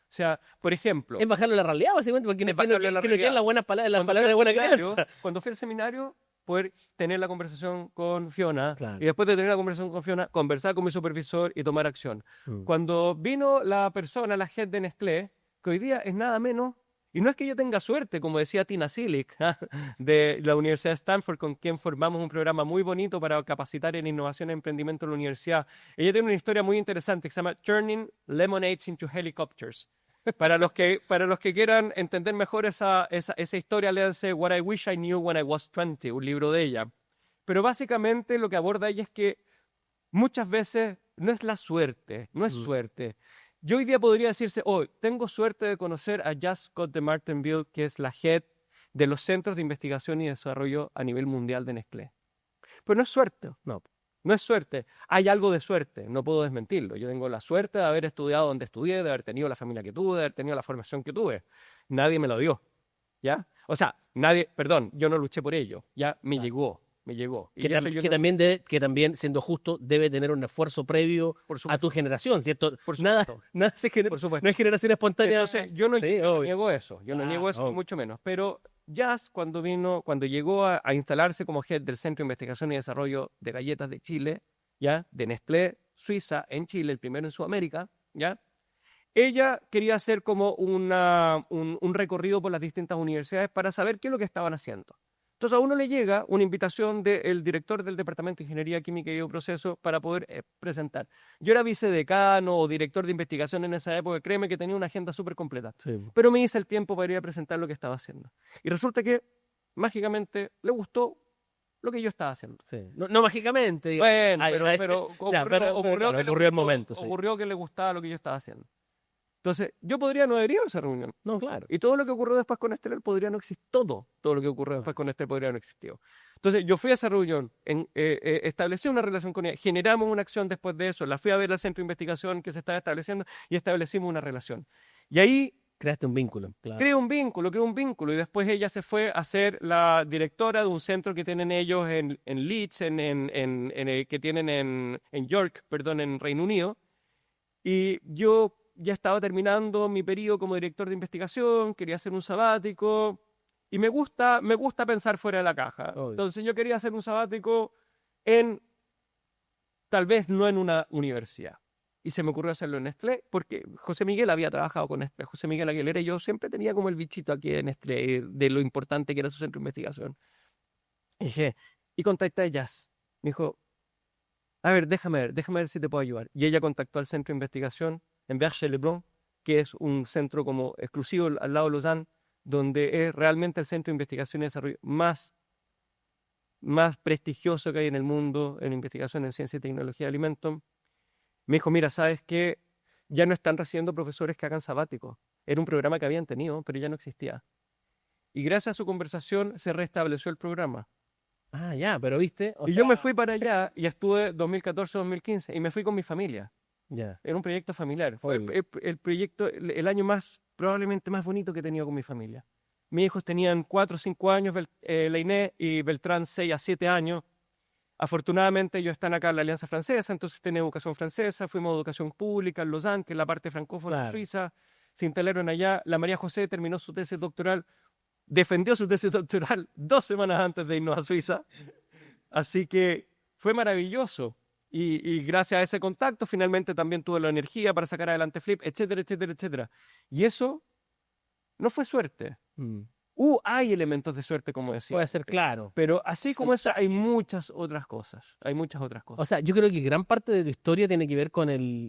O sea, por ejemplo, Es bajarlo a la realidad, básicamente, porque es bajarle a la que no queden realidad. las buenas palabras, las Cuando fui palabras de al buena seminario, crianza. cuando fui al seminario, poder tener la conversación con Fiona Claro. y después de tener la conversación con Fiona, conversar con mi supervisor y tomar acción. Mm. Cuando vino la persona, la head de Nestlé, que hoy día es nada menos, y no es que yo tenga suerte, como decía Tina Silic, de la Universidad de Stanford, con quien formamos un programa muy bonito para capacitar en innovación y emprendimiento en la universidad. Ella tiene una historia muy interesante que se llama Turning Lemonades into Helicopters. Para los que quieran entender mejor esa historia, léanse What I Wish I Knew When I Was 20, un libro de ella. Pero básicamente lo que aborda ella es que muchas veces no es la suerte, no es Mm. suerte. Yo hoy día podría decirse, hoy tengo suerte de conocer a Jazz Scott de Martinville, que es la head de los Centros de Investigación y Desarrollo a nivel mundial de Nestlé. Pero no es suerte, No. no es suerte. Hay algo de suerte, no puedo desmentirlo. Yo tengo la suerte de haber estudiado donde estudié, de haber tenido la familia que tuve, de haber tenido la formación que tuve. Nadie me lo dio, ¿ya? O sea, nadie, perdón, yo no luché por ello, ya me Claro. llegó, me llegó. Y Que, eso yo que no- también que también, siendo justo, debe tener un esfuerzo previo por a tu supuesto, generación, ¿cierto? por Nada, supuesto, nada se genera, por supuesto. no hay generación espontánea. Entonces, yo no, Sí, yo no obvio. niego eso, yo no niego eso, ni Obvio. mucho menos. Pero Jazz, cuando llegó a instalarse como head del Centro de Investigación y Desarrollo de Galletas de Chile, ¿ya? De Nestlé, Suiza, en Chile, el primero en Sudamérica, ¿ya? Ella quería hacer como un recorrido por las distintas universidades para saber qué es lo que estaban haciendo. Entonces a uno le llega una invitación del director del Departamento de Ingeniería Química y Bioprocesos para poder presentar. Yo era vicedecano o director de investigación en esa época, créeme que tenía una agenda súper completa, Sí, pero me hice el tiempo para ir a presentar lo que estaba haciendo. Y resulta que mágicamente le gustó lo que yo estaba haciendo. sí. No, no mágicamente, diga. Bueno, Ay, ay, pero ya, pero ocurrió claro, que le ocurrió el gustó, momento, sí. ocurrió que le gustaba lo que yo estaba haciendo. Entonces, yo podría no haber ido a esa reunión. No, claro. Y todo lo que ocurrió después con Estelar podría no existir. Todo lo que ocurrió después con Estelar podría no existir. Entonces, yo fui a esa reunión, establecí una relación con ella, generamos una acción después de eso, la fui a ver al centro de investigación que se estaba estableciendo y establecimos una relación. Y ahí Creaste un vínculo, claro. creé un vínculo. Y después ella se fue a ser la directora de un centro que tienen ellos en Leeds, que tienen en York, perdón, en Reino Unido. Y yo ya estaba terminando mi periodo como director de investigación, quería hacer un sabático y me gusta pensar fuera de la caja. Obvio. Entonces yo quería hacer un sabático en, tal vez no en una universidad. Y se me ocurrió hacerlo en Nestlé porque José Miguel había trabajado con Nestlé. José Miguel Aguilera y yo siempre tenía como el bichito aquí en Nestlé de lo importante que era su centro de investigación. Y dije, y contacté a Jazz. Me dijo, a ver, déjame ver si te puedo ayudar. Y ella contactó al centro de investigación en Berger-Lebrun, que es un centro como exclusivo al lado de Lausanne, donde es realmente el centro de investigación y desarrollo más prestigioso que hay en el mundo en investigación en ciencia y tecnología de alimentos. Me dijo, mira, ¿sabes qué? Ya no están recibiendo profesores que hagan sabáticos. Era un programa que habían tenido, pero ya no existía. Y gracias a su conversación se restableció el programa. Ah, ya, pero viste. O Y sea, yo me fui para allá y estuve 2014-2015 y me fui con mi familia. ya. Era un proyecto familiar. Fue Obvio. el proyecto, el año probablemente más bonito que he tenido con mi familia. Mis hijos tenían 4 o 5 años, la Inés y Beltrán 6 a 7 años. Afortunadamente ellos están acá en la Alianza Francesa, entonces tienen educación francesa, fuimos a educación pública en Lausanne, que es la parte francófona de Claro. Suiza, se instalaron allá. La María José terminó su tesis doctoral, defendió su tesis doctoral 2 semanas antes de irnos a Suiza, así que fue maravilloso. Y gracias a ese contacto finalmente también tuve la energía para sacar adelante Flip, etcétera, etcétera, etcétera. Y eso no fue suerte. Mm. Hay elementos de suerte, como decía. Puede ser claro. Pero así Sí. como eso, hay muchas otras cosas. Hay muchas otras O cosas. sea, yo creo que gran parte de tu historia tiene que ver con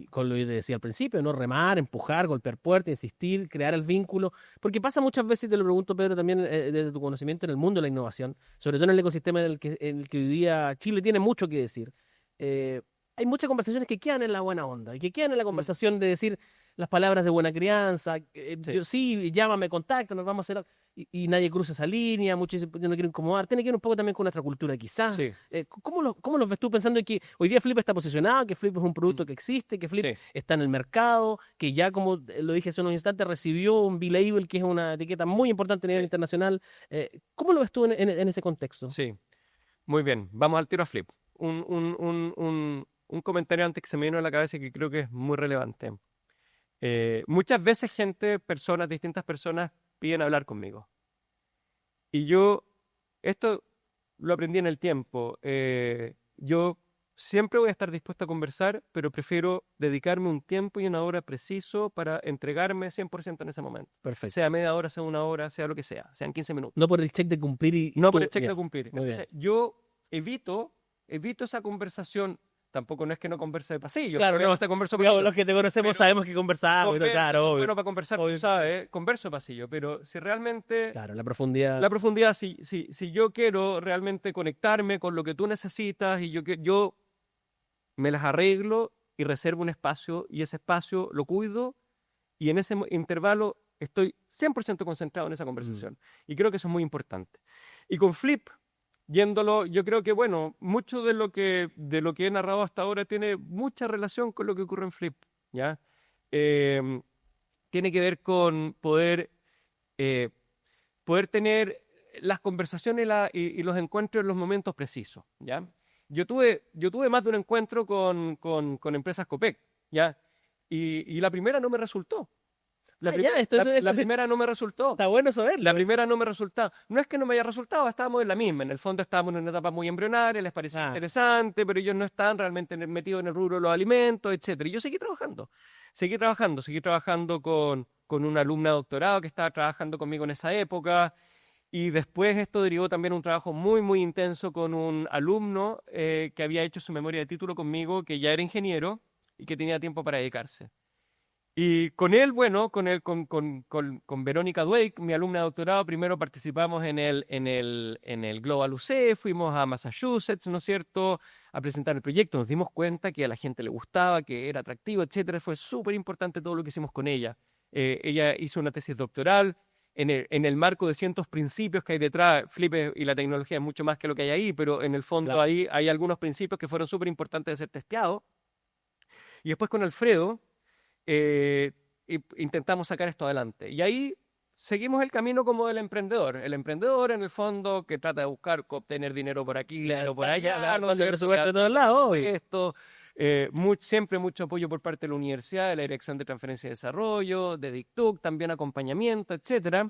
con lo que te decía al principio, ¿no? Remar, empujar, golpear puertas, insistir, crear el vínculo. Porque pasa muchas veces, y te lo pregunto, Pedro, también desde tu conocimiento en el mundo de la innovación, sobre todo en el ecosistema en el que hoy día Chile tiene mucho que decir. Hay muchas conversaciones que quedan en la buena onda, y que quedan en la conversación de decir las palabras de buena crianza. Sí. Yo sí, llámame, contacta, nos vamos a hacer algo. Y nadie cruza esa línea, muchos dicen, yo no quiero incomodar. Tiene que ver un poco también con nuestra cultura, quizás. Sí, ¿Cómo los ves tú pensando en que hoy día Flip está posicionado, que Flip es un producto que existe, que Flip sí. está en el mercado, que ya, como lo dije hace unos instantes, recibió un B-Label, que es una etiqueta muy importante a nivel Sí. internacional? ¿Cómo lo ves tú en ese contexto? Sí. Muy bien. Vamos al tiro a Flip. Un comentario antes que se me vino a la cabeza que creo que es muy relevante. Muchas veces distintas personas piden hablar conmigo. Y esto lo aprendí en el tiempo. Yo siempre voy a estar dispuesto a conversar, pero prefiero dedicarme un tiempo y una hora preciso para entregarme 100% en ese momento. Perfecto. Sea media hora, sea una hora, sea lo que sea, sean 15 minutos. No por el check de cumplir y No por tú- el check ya, de cumplir. muy bien. Entonces, yo evito esa conversación. Tampoco no es que no converse de pasillo. Claro, no. Obviamente converso de Digamos, pasillo. los que te conocemos Pero sabemos que conversamos, pero claro, obvio. Bueno, para conversar, Obvio. tú sabes, converso de pasillo. Pero si realmente Claro, la profundidad. la profundidad, si yo quiero realmente conectarme con lo que tú necesitas y yo me las arreglo y reservo un espacio y ese espacio lo cuido y en ese intervalo estoy 100% concentrado en esa conversación. Y creo que eso es muy importante. Y con Flip, yo creo que, bueno, mucho de lo que he narrado hasta ahora tiene mucha relación con lo que ocurre en Flip, ¿ya? Tiene que ver con poder tener las conversaciones y los encuentros en los momentos precisos, ¿ya? Yo tuve más de un encuentro con empresas Copec, ¿ya? Y la primera no me resultó. La primera no me resultó. Está bueno saberlo. La primera no me resultó. No es que no me haya resultado, estábamos en la misma. En el fondo estábamos en una etapa muy embrionaria, les parecía interesante, pero ellos no estaban realmente metidos en el rubro de los alimentos, etcétera. Y yo seguí trabajando con una alumna de doctorado que estaba trabajando conmigo en esa época. Y después esto derivó también un trabajo muy, muy intenso con un alumno que había hecho su memoria de título conmigo, que ya era ingeniero y que tenía tiempo para dedicarse. Y con él, bueno, con Verónica Dweck, mi alumna de doctorado, primero participamos en el Global UC, fuimos a Massachusetts, ¿no es cierto?, a presentar el proyecto. Nos dimos cuenta que a la gente le gustaba, que era atractivo, etcétera. Fue súper importante todo lo que hicimos con ella. Ella hizo una tesis doctoral en el marco de cientos principios que hay detrás. Flip y la tecnología es mucho más que lo que hay ahí, pero en el fondo Claro. ahí hay algunos principios que fueron súper importantes de ser testeados. Y después con Alfredo eh, intentamos sacar esto adelante. Y ahí seguimos el camino como del emprendedor. El emprendedor, en el fondo, que trata de buscar obtener dinero por aquí, dinero por allá, ¿no? Cuando el presupuesto de todos lados, obvio. Esto, siempre mucho apoyo por parte de la universidad, de la Dirección de Transferencia y Desarrollo, de DICTUC, también acompañamiento, etcétera.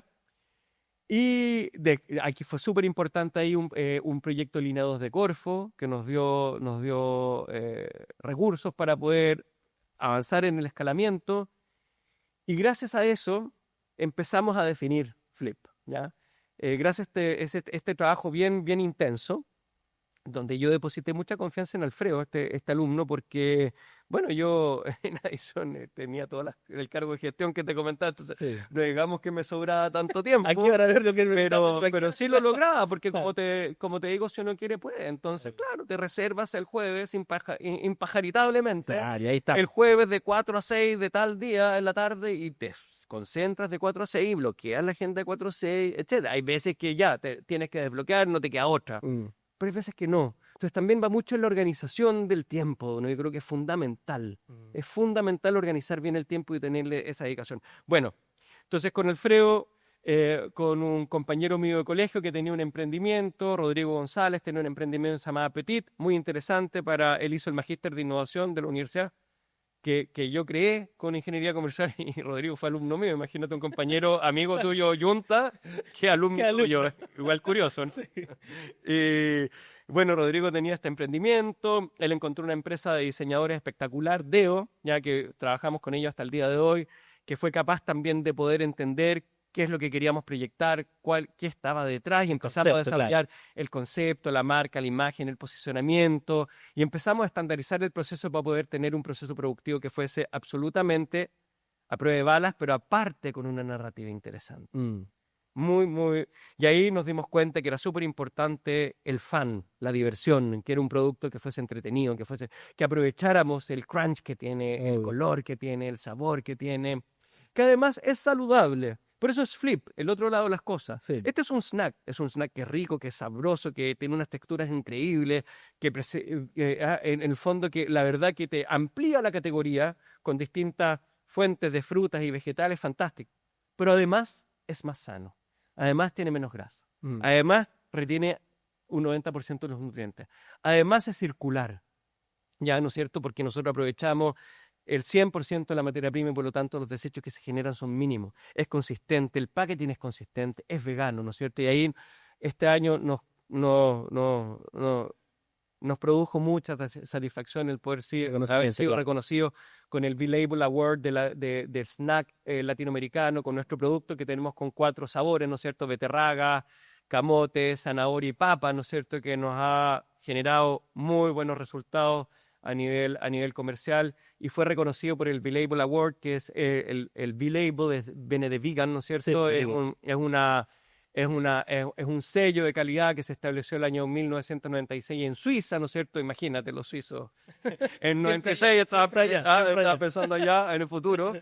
Y aquí fue súper importante ahí un proyecto Línea 2 de Corfo que nos dio recursos para poder avanzar en el escalamiento. Y gracias a eso empezamos a definir Flip, ¿ya? Gracias a este trabajo bien, bien intenso, donde yo deposité mucha confianza en Alfredo, este alumno, porque, bueno, yo en Addison tenía el cargo de gestión que te comentaba, entonces Sí. no digamos que me sobraba tanto Aquí tiempo, van a ver lo que pero sí lo lograba, porque Claro. como te digo, si uno quiere, puede. Entonces, claro, te reservas el jueves impajaritablemente, Claro, y ahí está. el jueves de 4 a 6 de tal día en la tarde y te concentras de 4 a 6, bloqueas la agenda de 4 a 6, etcétera. Hay veces que ya te tienes que desbloquear, no te queda otra, Mm. pero hay veces que no. Entonces también va mucho en la organización del tiempo, ¿no? Yo creo que es fundamental. Mm. Es fundamental organizar bien el tiempo y tenerle esa dedicación. Bueno, entonces con Alfredo, con un compañero mío de colegio que tenía un emprendimiento, Rodrigo González tenía un emprendimiento llamado Petit, muy interesante él hizo el magíster de innovación de la universidad que yo creé con ingeniería comercial y Rodrigo fue alumno mío. Imagínate un compañero, amigo tuyo, Yunta, que alumno Qué tuyo. Igual curioso, ¿no? Sí. Y bueno, Rodrigo tenía este emprendimiento, él encontró una empresa de diseñadores espectacular, Deo, ya que trabajamos con ellos hasta el día de hoy, que fue capaz también de poder entender qué es lo que queríamos proyectar, qué estaba detrás y empezamos a Concepto, claro. desarrollar el concepto, la marca, la imagen, el posicionamiento y empezamos a estandarizar el proceso para poder tener un proceso productivo que fuese absolutamente a prueba de balas, pero aparte con una narrativa interesante. Mm. Muy, muy. Y ahí nos dimos cuenta que era súper importante el fan, la diversión, que era un producto que fuese entretenido, que aprovecháramos el crunch que tiene, el Obvio. color que tiene, el sabor que tiene, que además es saludable. Por eso es Flip, el otro lado de las cosas. Sí. Este es un snack que es rico, que es sabroso, que tiene unas texturas increíbles, en el fondo que la verdad que te amplía la categoría con distintas fuentes de frutas y vegetales, fantástico. Pero además es más sano. Además tiene menos grasa. Mm. Además retiene un 90% de los nutrientes. Además es circular. Ya, ¿no es cierto? Porque nosotros aprovechamos el 100% de la materia prima y por lo tanto los desechos que se generan son mínimos. Es consistente, el packaging es consistente, es vegano, ¿no es cierto? Y ahí este año nos produjo mucha satisfacción el poder haber Reconocimiento, sido claro. reconocido con el V-Label Award del snack latinoamericano, con nuestro producto que tenemos con 4 sabores, ¿no es cierto? Beterraga, camote, zanahoria y papa, ¿no es cierto? Que nos ha generado muy buenos resultados a nivel comercial y fue reconocido por el V-Label Award, que es el V-Label, viene de vegan, ¿no es Sí, cierto? Es digo. un sello de calidad que se estableció el año 1996 en Suiza, ¿no es cierto? Imagínate los suizos. En Siempre 96 siempre allá, siempre estaba allá. pensando ya en el futuro.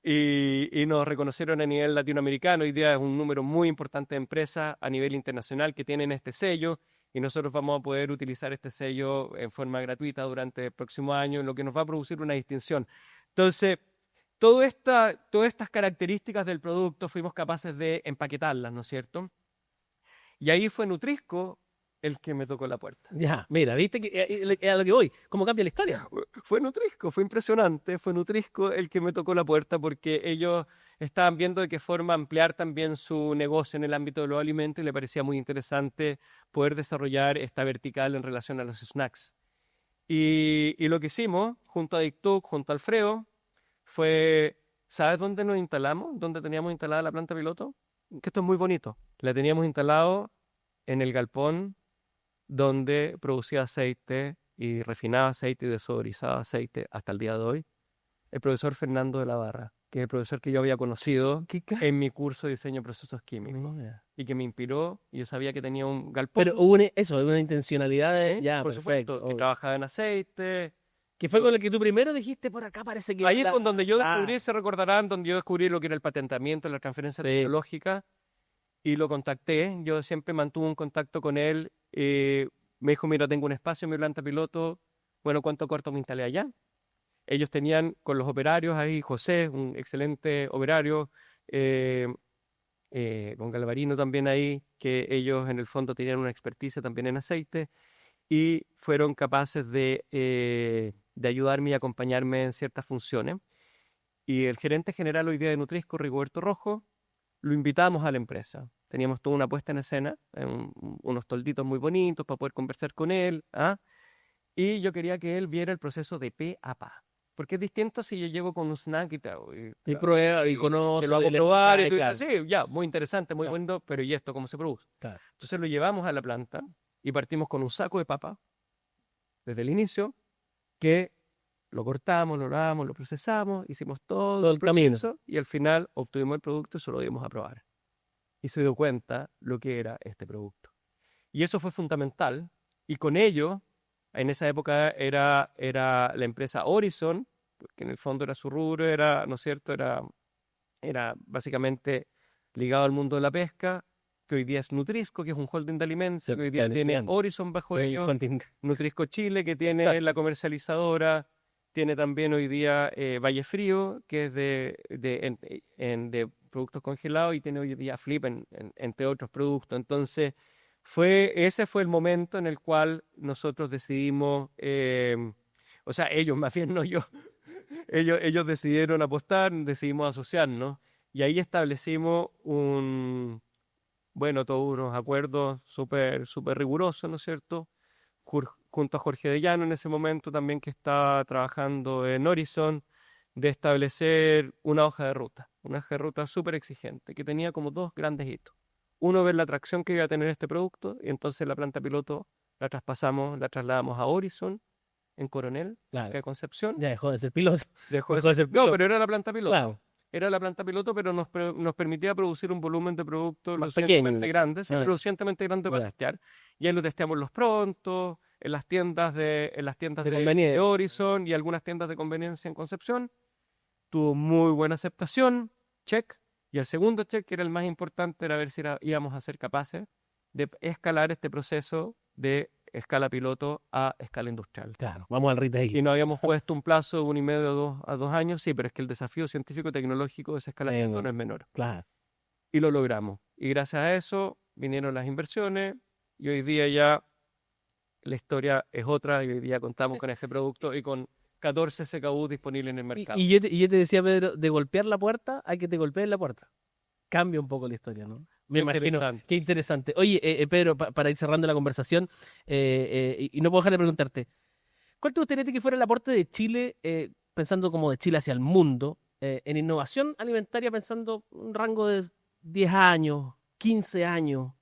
Y nos reconocieron a nivel latinoamericano. Hoy día es un número muy importante de empresas a nivel internacional que tienen este sello y nosotros vamos a poder utilizar este sello en forma gratuita durante el próximo año, lo que nos va a producir una distinción. Entonces, todas estas características del producto fuimos capaces de empaquetarlas, ¿no es cierto? Y ahí fue Nutrisco el que me tocó la puerta. Ya, mira, viste que a lo que voy, cómo cambia la historia. Fue Nutrisco, fue impresionante, fue Nutrisco el que me tocó la puerta porque ellos estaban viendo de qué forma ampliar también su negocio en el ámbito de los alimentos y le parecía muy interesante poder desarrollar esta vertical en relación a los snacks. Y lo que hicimos, junto a DICTUC, junto a Alfredo, fue, ¿sabes dónde nos instalamos? ¿Dónde teníamos instalada la planta piloto? que esto es muy bonito. La teníamos instalado en el galpón donde producía aceite y refinaba aceite y desodorizaba aceite hasta el día de hoy, el profesor Fernando de la Barra, que es el profesor que yo había conocido en mi curso de diseño de procesos químicos Mira. y que me inspiró, y yo sabía que tenía un galpón, Pero hubo una intencionalidad de, ya, por perfecto. supuesto, que trabajaba en aceite. Que fue con el que tú primero dijiste, por acá parece que... Ahí es la- con donde yo Ah, descubrí, se recordarán, donde yo descubrí lo que era el patentamiento, la transferencia sí. tecnológica, y lo contacté. Yo siempre mantuve un contacto con él. Me dijo, mira, tengo un espacio en mi planta piloto. Bueno, ¿cuánto corto me instalé allá? Ellos tenían con los operarios ahí, José, un excelente operario, eh, con Galvarino también ahí, que ellos en el fondo tenían una experticia también en aceite y fueron capaces de ayudarme y acompañarme en ciertas funciones. Y el gerente general hoy día de Nutrisco, Rigoberto Rojo, lo invitamos a la empresa. Teníamos toda una puesta en escena, unos tolditos muy bonitos para poder conversar con él, ¿ah? Y yo quería que él viera el proceso de pe a pa. Porque es distinto si yo llego con un snack Y prueba, y te lo conoce, hago y le probar y explicáis, tú dices, claro, sí, ya, muy interesante, muy claro, bonito, pero ¿y esto cómo se produce? claro. Entonces lo llevamos a la planta y partimos con un saco de papa desde el inicio, que lo cortamos, lo lavamos, lo procesamos, hicimos todo Todo el el camino. proceso y al final obtuvimos el producto y se lo dimos a probar. Y se dio cuenta lo que era este producto. Y eso fue fundamental. Y con ello, en esa época era la empresa Horizon, que en el fondo era su rubro, era, ¿no es cierto? Era básicamente ligado al mundo de la pesca, que hoy día es Nutrisco, que es un holding de alimentos, que hoy día tiene Horizon bajo ellos, Nutrisco Chile, que tiene la comercializadora, tiene también hoy día Valle Frío, que es de productos congelados, y tiene hoy día Flip, entre otros productos. Entonces, ese fue el momento en el cual nosotros decidimos, o sea, ellos, más bien no yo, ellos decidieron apostar, decidimos asociarnos, y ahí establecimos todos unos acuerdos súper súper rigurosos, ¿no es cierto? Junto a Jorge de Llano en ese momento también, que estaba trabajando en Horizon, de establecer una hoja de ruta súper exigente, que tenía como dos grandes hitos. Uno, ver la atracción que iba a tener este producto, y entonces la planta piloto la trasladamos a Horizon, en Coronel, Claro. de Concepción. Ya dejó de ser piloto. Dejó Dejó de ser No, piloto. pero era la planta piloto. Claro. Era la planta piloto, pero nos permitía producir un volumen de producto lo Más suficientemente pequeño. grande, sí, Ah, lo suficientemente grande para ya. testear. Y ahí lo testeamos los prontos, en las tiendas De de conveniencia. Horizon y algunas tiendas de conveniencia en Concepción. Tuvo muy buena aceptación, check. Y el segundo check, que era el más importante, era ver si íbamos a ser capaces de escalar este proceso de escala piloto a escala industrial. Claro, vamos al retail. Y nos habíamos puesto un plazo de 1,5 a 2 años, sí, pero es que el desafío científico-tecnológico de esa escala piloto no es menor. Claro. Y lo logramos. Y gracias a eso vinieron las inversiones, y hoy día ya la historia es otra, y hoy día contamos con este producto y con 14 CKU disponibles en el mercado. Y yo te decía, Pedro, de golpear la puerta, hay que te golpeen la puerta. Cambia un poco la historia, ¿no? Me imagino. Interesante. Qué interesante. Oye, Pedro, para ir cerrando la conversación, y no puedo dejar de preguntarte, ¿cuál te gustaría a ti que fuera el aporte de Chile, pensando como de Chile hacia el mundo, en innovación alimentaria, pensando un rango de 10 años, 15 años,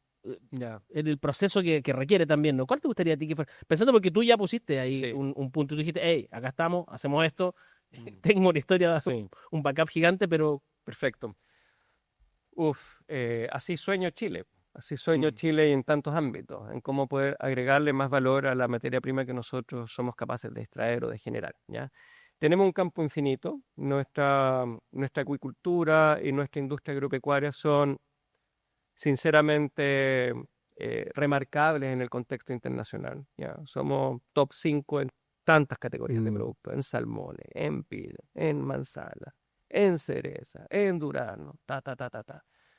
Ya. en el proceso que requiere también, ¿no? ¿Cuál te gustaría a ti que fuera? Pensando porque tú ya pusiste ahí Sí. un punto, y tú dijiste, hey, acá estamos, hacemos esto, tengo una historia, Sí. un backup gigante, pero Perfecto. Así sueño Chile. Así sueño Chile en tantos ámbitos, en cómo poder agregarle más valor a la materia prima que nosotros somos capaces de extraer o de generar, ¿ya? Tenemos un campo infinito. Nuestra acuicultura y nuestra industria agropecuaria son sinceramente remarcables en el contexto internacional, ¿ya? Somos top 5 en tantas categorías de productos, en salmones, en pil, en manzana, en cereza, en durazno, ta.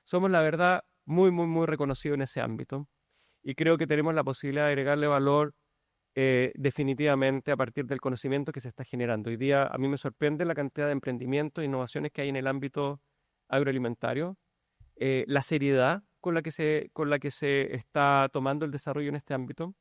Somos, la verdad, muy, muy, muy reconocidos en ese ámbito, y creo que tenemos la posibilidad de agregarle valor definitivamente a partir del conocimiento que se está generando. Hoy día a mí me sorprende la cantidad de emprendimientos e innovaciones que hay en el ámbito agroalimentario, la seriedad con la que se está tomando el desarrollo en este ámbito.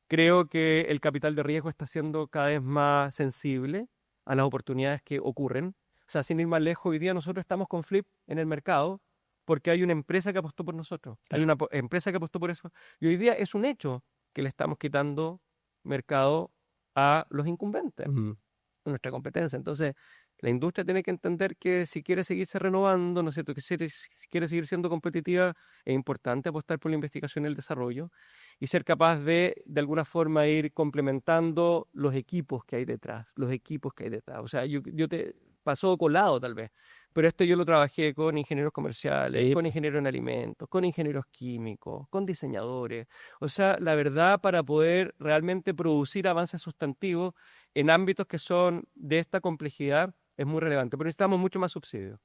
Creo que el capital de riesgo está siendo cada vez más sensible a las oportunidades que ocurren. O sea, sin ir más lejos, hoy día nosotros estamos con Flip en el mercado porque hay una empresa que apostó por nosotros, hay Claro. una empresa que apostó por eso. Y hoy día es un hecho que le estamos quitando mercado a los incumbentes, Ujú. nuestra competencia. Entonces, la industria tiene que entender que si quiere seguirse renovando, ¿no es cierto? Que si quiere seguir siendo competitiva, es importante apostar por la investigación y el desarrollo y ser capaz de alguna forma, ir complementando los equipos que hay detrás, los equipos que hay detrás. O sea, yo te pasó colado tal vez, pero esto yo lo trabajé con ingenieros comerciales, Sí. con ingenieros en alimentos, con ingenieros químicos, con diseñadores. O sea, la verdad, para poder realmente producir avances sustantivos en ámbitos que son de esta complejidad, es muy relevante, pero necesitamos mucho más subsidio.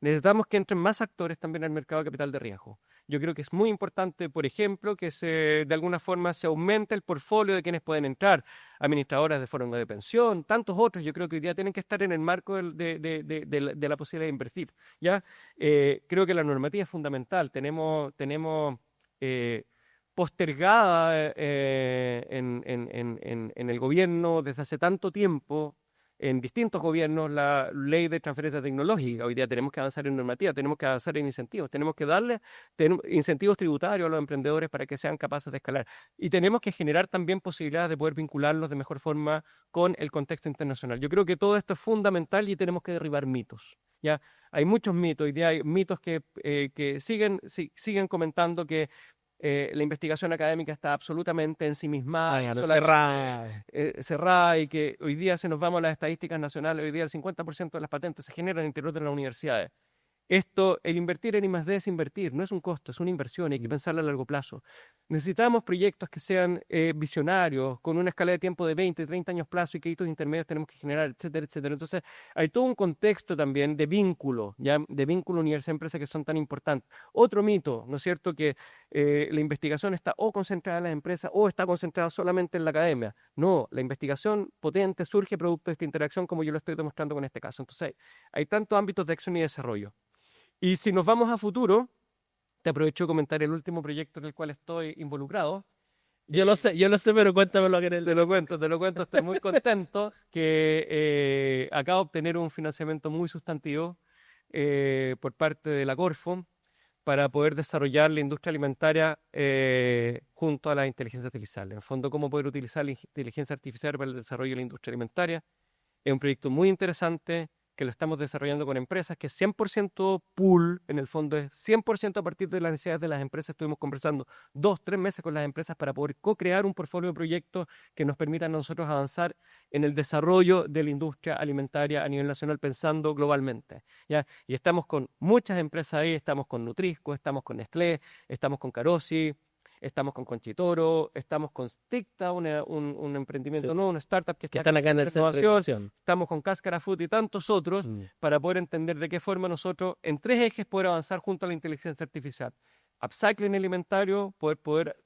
Necesitamos que entren más actores también al mercado de capital de riesgo. Yo creo que es muy importante, por ejemplo, que de alguna forma se aumente el portfolio de quienes pueden entrar, administradoras de fondos de pensión, tantos otros. Yo creo que hoy día tienen que estar en el marco de la posibilidad de invertir. ¿Ya? Creo que la normativa es fundamental. Tenemos postergada en el gobierno desde hace tanto tiempo, en distintos gobiernos, la ley de transferencia tecnológica. Hoy día tenemos que avanzar en normativa, tenemos que avanzar en incentivos, tenemos que darle incentivos tributarios a los emprendedores para que sean capaces de escalar. Y tenemos que generar también posibilidades de poder vincularlos de mejor forma con el contexto internacional. Yo creo que todo esto es fundamental y tenemos que derribar mitos. ¿Ya? Hay muchos mitos, hoy día hay mitos que siguen comentando que la investigación académica está absolutamente ensimismada, Claro, solamente cerrada. cerrada, y que hoy día, si nos vamos a las estadísticas nacionales, hoy día el 50% de las patentes se generan en el interior de las universidades. Esto, el invertir en I+D es invertir, no es un costo, es una inversión, hay que pensarla a largo plazo. Necesitamos proyectos que sean visionarios, con una escala de tiempo de 20, 30 años plazo y que hitos intermedios tenemos que generar, etcétera, etcétera. Entonces, hay todo un contexto también de vínculo, ¿ya? De vínculo universidad-empresa que son tan importantes. Otro mito, ¿no es cierto?, que la investigación está o concentrada en las empresas o está concentrada solamente en la academia. No, la investigación potente surge producto de esta interacción, como yo lo estoy demostrando con este caso. Entonces, hay tantos ámbitos de acción y desarrollo. Y si nos vamos a futuro, te aprovecho de comentar el último proyecto en el cual estoy involucrado. Yo lo sé, pero cuéntamelo en el. Te lo cuento, estoy muy contento que acabo de obtener un financiamiento muy sustantivo por parte de la Corfo para poder desarrollar la industria alimentaria junto a la inteligencia artificial. En el fondo, cómo poder utilizar la inteligencia artificial para el desarrollo de la industria alimentaria. Es un proyecto muy interesante que lo estamos desarrollando con empresas, que es 100% pool, en el fondo es 100% a partir de las necesidades de las empresas. Estuvimos conversando 2, 3 meses con las empresas para poder co-crear un portfolio de proyectos que nos permitan a nosotros avanzar en el desarrollo de la industria alimentaria a nivel nacional, pensando globalmente, ¿ya? Y estamos con muchas empresas ahí, estamos con Nutrisco, estamos con Nestlé, estamos con Carosi, estamos con Conchitoro, estamos con Sticta, un emprendimiento Sí, nuevo, una startup que que está están acá en el centro de innovación. innovación. Estamos con Cáscara Food y tantos otros Mm. para poder entender de qué forma nosotros, en 3 ejes, poder avanzar junto a la inteligencia artificial. Upcycling alimentario, poder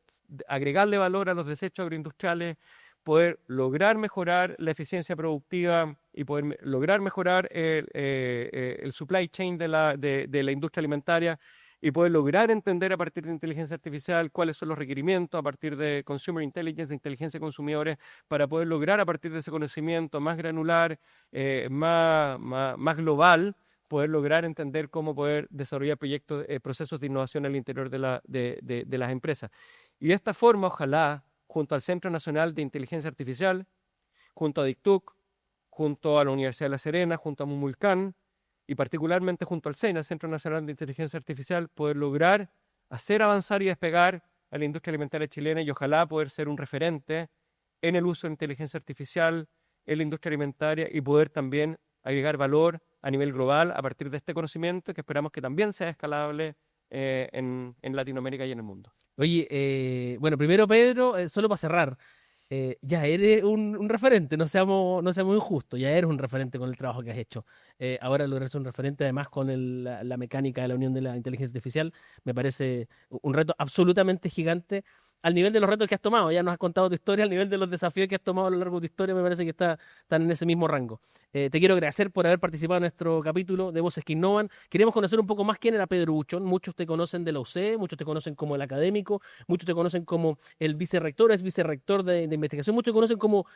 agregarle valor a los desechos agroindustriales, poder lograr mejorar la eficiencia productiva y poder lograr mejorar el supply chain de la industria alimentaria y poder lograr entender a partir de inteligencia artificial cuáles son los requerimientos a partir de consumer intelligence, de inteligencia de consumidores, para poder lograr a partir de ese conocimiento más granular, más global, poder lograr entender cómo poder desarrollar proyectos, procesos de innovación al interior de las empresas. Y de esta forma, ojalá, junto al Centro Nacional de Inteligencia Artificial, junto a DICTUC, junto a la Universidad de La Serena, junto a Mumulcán, y particularmente junto al CENA, Centro Nacional de Inteligencia Artificial, poder lograr hacer avanzar y despegar a la industria alimentaria chilena y ojalá poder ser un referente en el uso de inteligencia artificial en la industria alimentaria y poder también agregar valor a nivel global a partir de este conocimiento que esperamos que también sea escalable en Latinoamérica y en el mundo. Oye, bueno, primero Pedro, solo para cerrar, ya eres un referente, no seamos injustos, ya eres un referente con el trabajo que has hecho. Ahora lograr ser un referente además con la mecánica de la unión de la inteligencia artificial, me parece un reto absolutamente gigante. al nivel de los retos que has tomado. Ya nos has contado tu historia, al nivel de los desafíos que has tomado a lo largo de tu historia, me parece que están en ese mismo rango. Te quiero agradecer por haber participado en nuestro capítulo de Voces que Innovan. Queremos conocer un poco más quién era Pedro Buchón. Muchos te conocen de la UC, muchos te conocen como el académico, muchos te conocen como el vicerrector, es vicerrector de investigación, muchos te conocen como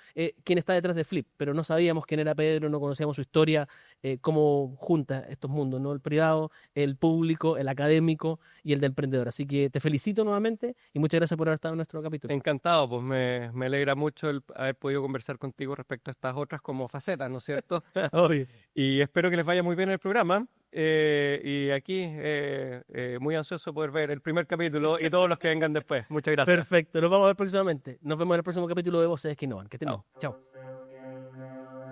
quien está detrás de Flip, pero no sabíamos quién era Pedro, no conocíamos su historia, cómo junta estos mundos, ¿no? El privado, el público, el académico y el de emprendedor. Así que te felicito nuevamente y muchas gracias por haber estado en nuestro capítulo. Encantado, pues me alegra mucho el haber podido conversar contigo respecto a estas otras como facetas, ¿no es cierto? Obvio. Y espero que les vaya muy bien el programa. Y aquí, muy ansioso poder ver el primer capítulo y todos los que vengan después. Muchas gracias. Perfecto, nos vamos a ver próximamente. Nos vemos en el próximo capítulo de Voces que Innovan. Que estén bien. Chao. Chao.